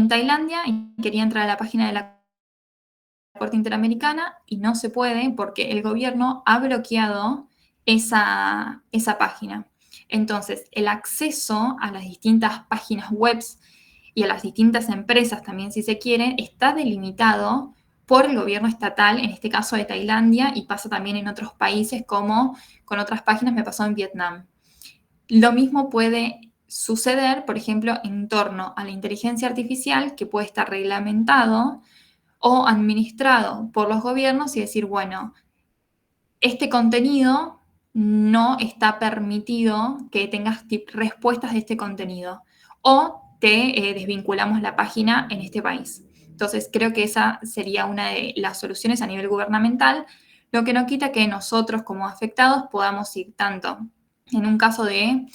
Speaker 3: Tailandia y quería entrar a la página de la Corte Interamericana y no se puede porque el gobierno ha bloqueado esa página. Entonces, el acceso a las distintas páginas web y a las distintas empresas también, si se quiere, está delimitado por el gobierno estatal, en este caso de Tailandia, y pasa también en otros países como con otras páginas me pasó en Vietnam. Lo mismo puede suceder, por ejemplo, en torno a la inteligencia artificial, que puede estar reglamentado o administrado por los gobiernos y decir, bueno, este contenido no está permitido que tengas respuestas de este contenido o te desvinculamos la página en este país. Entonces, creo que esa sería una de las soluciones a nivel gubernamental, lo que no quita que nosotros como afectados podamos ir tanto en un caso de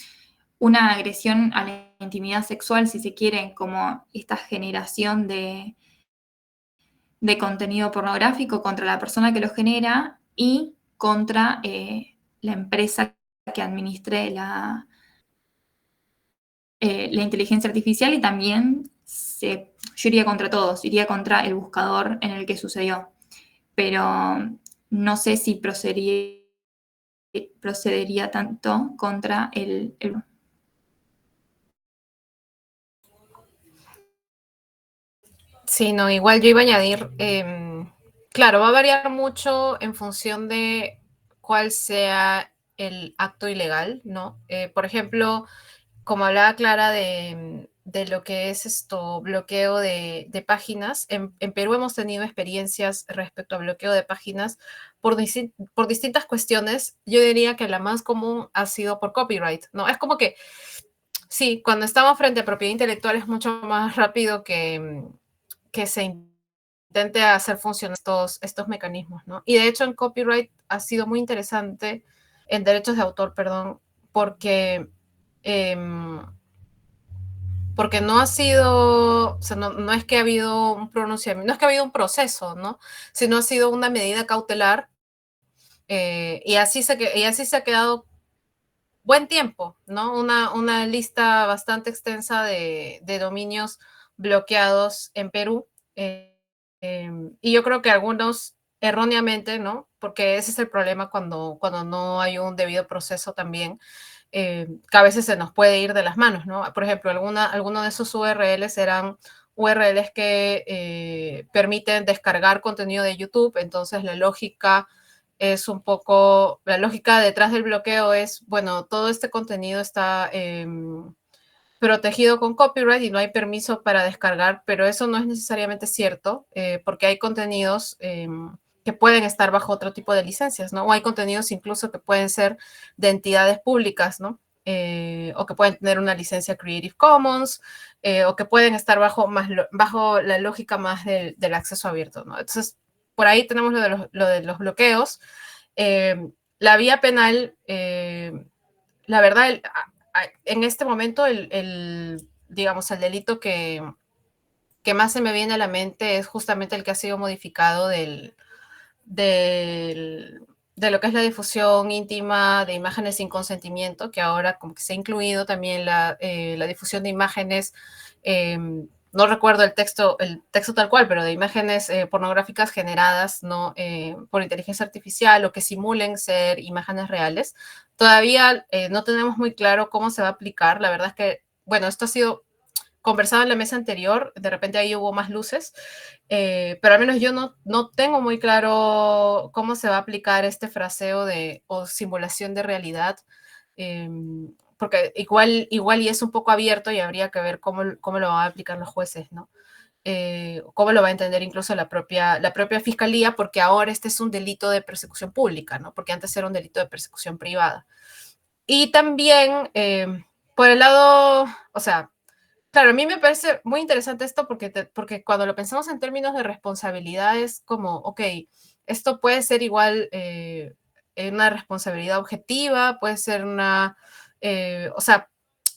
Speaker 3: una agresión a la intimidad sexual, si se quiere, como esta generación de contenido pornográfico contra la persona que lo genera y contra la empresa que administre la inteligencia artificial y también yo iría contra todos, iría contra el buscador en el que sucedió, pero no sé si procedería tanto contra el.
Speaker 1: Sí, no, igual yo iba a añadir, claro, va a variar mucho en función de cuál sea el acto ilegal, ¿no? Por ejemplo, como hablaba Clara de lo que es esto, bloqueo de páginas, en Perú hemos tenido experiencias respecto a bloqueo de páginas por distintas cuestiones. Yo diría que la más común ha sido por copyright, ¿no? Es como que, sí, cuando estamos frente a propiedad intelectual es mucho más rápido que se intente hacer funcionar estos mecanismos, ¿no? Y de hecho en copyright ha sido muy interesante, en derechos de autor, perdón, porque, porque no ha sido, o sea, no es que ha habido un pronunciamiento, no es que ha habido un proceso, ¿no? Sino ha sido una medida cautelar y así se ha quedado buen tiempo, ¿no? Una lista bastante extensa de dominios bloqueados en Perú. Y yo creo que algunos erróneamente, ¿no? Porque ese es el problema cuando no hay un debido proceso también, que a veces se nos puede ir de las manos, ¿no? Por ejemplo, alguno de esos URLs eran URLs que permiten descargar contenido de YouTube, entonces la lógica es un poco, la lógica detrás del bloqueo es, bueno, todo este contenido está protegido con copyright y no hay permiso para descargar, pero eso no es necesariamente cierto, porque hay contenidos que pueden estar bajo otro tipo de licencias, ¿no? O hay contenidos incluso que pueden ser de entidades públicas, ¿no? O que pueden tener una licencia Creative Commons, o que pueden estar bajo la lógica más del acceso abierto, ¿no? Entonces, por ahí tenemos lo de los bloqueos. La vía penal, la verdad, en este momento, digamos, el delito que más se me viene a la mente es justamente el que ha sido modificado de lo que es la difusión íntima de imágenes sin consentimiento, que ahora como que se ha incluido también la difusión de imágenes, no recuerdo el texto tal cual, pero de imágenes pornográficas generadas, ¿no? Por inteligencia artificial o que simulen ser imágenes reales. Todavía no tenemos muy claro cómo se va a aplicar. La verdad es que, bueno, esto ha sido conversado en la mesa anterior, de repente ahí hubo más luces, pero al menos yo no tengo muy claro cómo se va a aplicar este fraseo o simulación de realidad, eh, porque igual y es un poco abierto y habría que ver cómo lo van a aplicar los jueces, ¿no? Cómo lo va a entender incluso la propia fiscalía, porque ahora este es un delito de persecución pública, ¿no? Porque antes era un delito de persecución privada. Y también, por el lado, o sea, claro, a mí me parece muy interesante esto porque cuando lo pensamos en términos de responsabilidad es como, ok, esto puede ser igual una responsabilidad objetiva, puede ser o sea,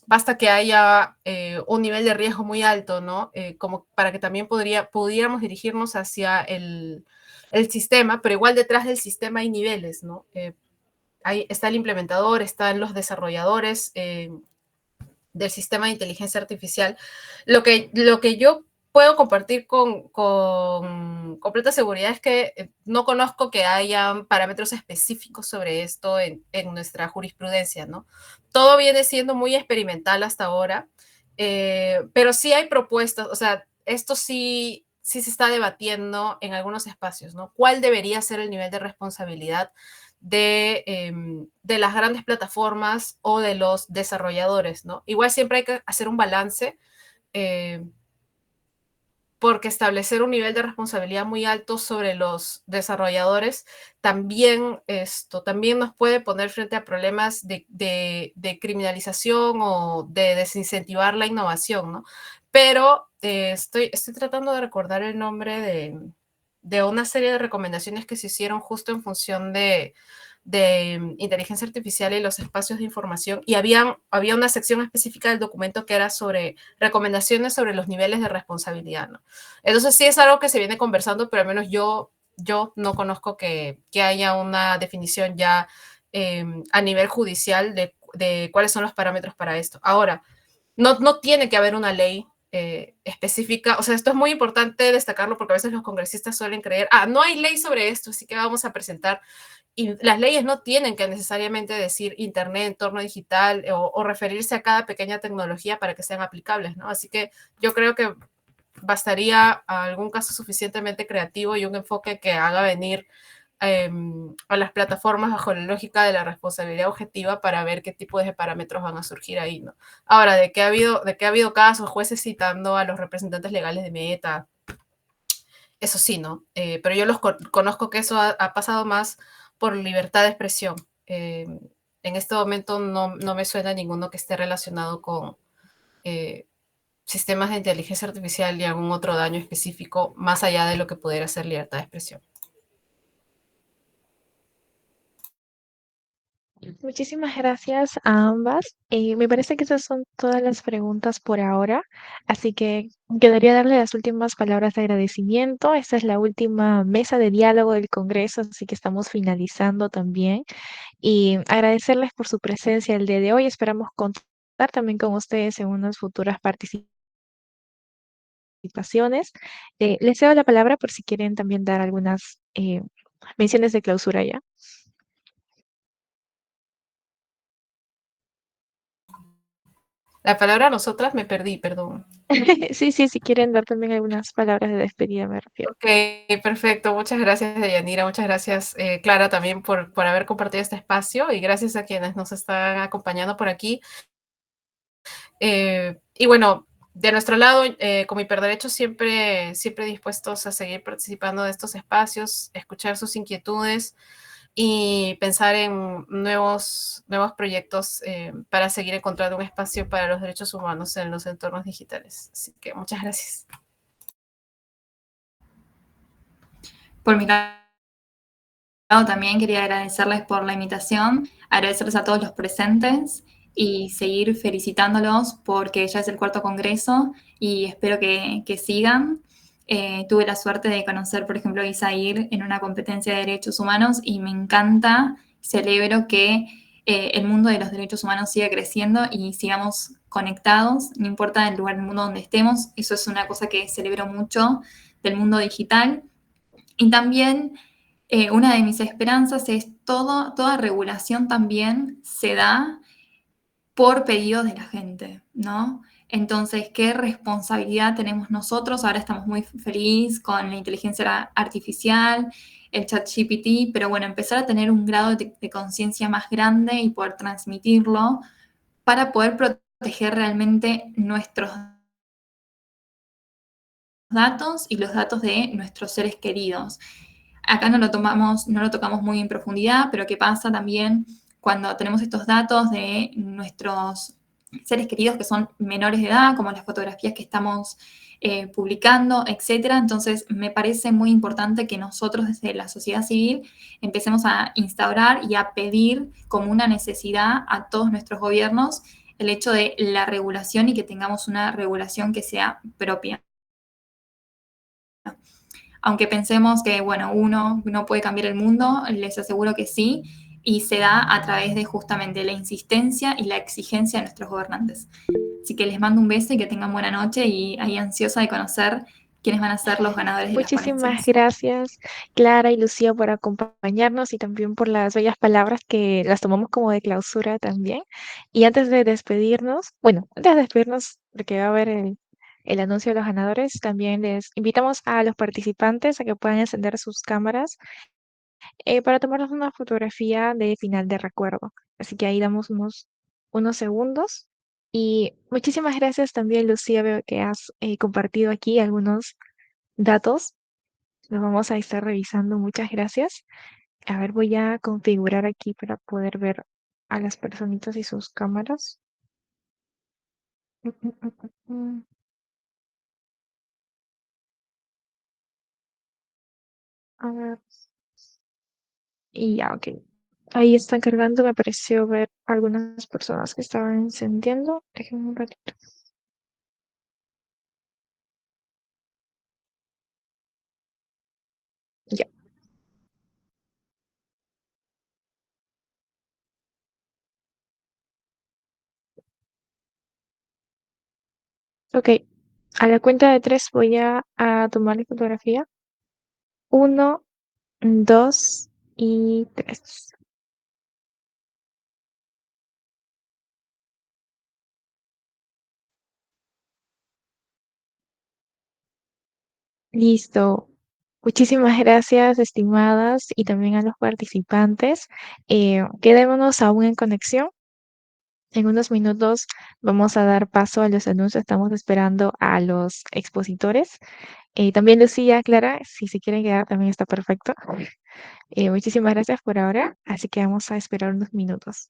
Speaker 1: basta que haya un nivel de riesgo muy alto, ¿no? Como para que también pudiéramos dirigirnos hacia el sistema, pero igual detrás del sistema hay niveles, ¿no? Ahí está el implementador, están los desarrolladores, del sistema de inteligencia artificial. Lo que yo puedo compartir con completa seguridad es que no conozco que haya parámetros específicos sobre esto en nuestra jurisprudencia, ¿no? Todo viene siendo muy experimental hasta ahora, pero sí hay propuestas, o sea, esto sí se está debatiendo en algunos espacios, ¿no? ¿Cuál debería ser el nivel de responsabilidad de las grandes plataformas o de los desarrolladores, ¿no? Igual siempre hay que hacer un balance, eh, porque establecer un nivel de responsabilidad muy alto sobre los desarrolladores también nos puede poner frente a problemas de criminalización o de desincentivar la innovación, ¿no? Pero estoy tratando de recordar el nombre de una serie de recomendaciones que se hicieron justo en función de inteligencia artificial y los espacios de información, y había una sección específica del documento que era sobre recomendaciones sobre los niveles de responsabilidad, ¿no? Entonces sí es algo que se viene conversando, pero al menos yo no conozco que haya una definición ya a nivel judicial de cuáles son los parámetros para esto. Ahora, no tiene que haber una ley específica, o sea, esto es muy importante destacarlo porque a veces los congresistas suelen creer, no hay ley sobre esto, así que vamos a presentar, y las leyes no tienen que necesariamente decir Internet, entorno digital o referirse a cada pequeña tecnología para que sean aplicables, ¿no? Así que yo creo que bastaría algún caso suficientemente creativo y un enfoque que haga venir a las plataformas bajo la lógica de la responsabilidad objetiva para ver qué tipo de parámetros van a surgir ahí, ¿no? Ahora, de que ha habido casos, jueces citando a los representantes legales de Meta, eso sí, ¿no? Pero yo conozco que eso ha pasado más por libertad de expresión. En este momento no me suena ninguno que esté relacionado con eh, sistemas de inteligencia artificial y algún otro daño específico más allá de lo que pudiera ser libertad de expresión.
Speaker 2: Muchísimas gracias a ambas. Me parece que esas son todas las preguntas por ahora, así que quedaría darle las últimas palabras de agradecimiento. Esta es la última mesa de diálogo del Congreso, así que estamos finalizando también. Y agradecerles por su presencia el día de hoy. Esperamos contar también con ustedes en unas futuras participaciones. Les cedo la palabra por si quieren también dar algunas menciones de clausura ya.
Speaker 1: La palabra a nosotras me perdí, perdón.
Speaker 2: Sí, si quieren dar también algunas palabras de despedida, me refiero.
Speaker 1: Ok, perfecto. Muchas gracias, Deyanira. Muchas gracias, Clara, también por haber compartido este espacio y gracias a quienes nos están acompañando por aquí. Y bueno, de nuestro lado, como Hiperderecho, siempre dispuestos a seguir participando de estos espacios, escuchar sus inquietudes y pensar en nuevos proyectos para seguir encontrando un espacio para los derechos humanos en los entornos digitales. Así que muchas gracias.
Speaker 3: Por mi lado, también quería agradecerles por la invitación, agradecerles a todos los presentes y seguir felicitándolos porque ya es el cuarto congreso y espero que sigan. Tuve la suerte de conocer, por ejemplo, a Isair en una competencia de derechos humanos y me encanta, celebro que el mundo de los derechos humanos siga creciendo y sigamos conectados, no importa el lugar del mundo donde estemos, eso es una cosa que celebro mucho del mundo digital. Y también una de mis esperanzas es toda regulación también se da por pedidos de la gente, ¿no? Entonces, ¿qué responsabilidad tenemos nosotros? Ahora estamos muy felices con la inteligencia artificial, el chat GPT, pero bueno, empezar a tener un grado de conciencia más grande y poder transmitirlo para poder proteger realmente nuestros datos y los datos de nuestros seres queridos. Acá no lo tocamos muy en profundidad, pero ¿qué pasa también cuando tenemos estos datos de nuestros seres queridos que son menores de edad, como las fotografías que estamos publicando, etcétera? Entonces, me parece muy importante que nosotros desde la sociedad civil empecemos a instaurar y a pedir como una necesidad a todos nuestros gobiernos el hecho de la regulación y que tengamos una regulación que sea propia. Aunque pensemos que, bueno, uno no puede cambiar el mundo, les aseguro que sí, y se da a través de justamente la insistencia y la exigencia de nuestros gobernantes. Así que les mando un beso y que tengan buena noche y ahí ansiosa de conocer quiénes van a ser los ganadores de las
Speaker 2: Muchísimas
Speaker 3: ponencias.
Speaker 2: gracias, Clara y Lucía, por acompañarnos y también por las bellas palabras que las tomamos como de clausura también. Y antes de despedirnos, bueno, antes de despedirnos, porque va a haber el anuncio de los ganadores, también les invitamos a los participantes a que puedan encender sus cámaras para tomarnos una fotografía de final de recuerdo. Así que ahí damos unos segundos. Y muchísimas gracias también, Lucía, veo que has compartido aquí algunos datos. Los vamos a estar revisando. Muchas gracias. A ver, voy a configurar aquí para poder ver a las personitas y sus cámaras. Mm, mm, mm, mm. A ver. Y ya, ok. Ahí están cargando. Me pareció ver algunas personas que estaban encendiendo. Déjenme un ratito. Ya. Ok. A la cuenta de tres voy a tomar la fotografía. Uno, dos y tres. Listo. Muchísimas gracias, estimadas, y también a los participantes. Quedémonos aún en conexión. En unos minutos vamos a dar paso a los anuncios. Estamos esperando a los expositores. También Lucía, Clara, si se quieren quedar también está perfecto. Muchísimas gracias por ahora, así que vamos a esperar unos minutos.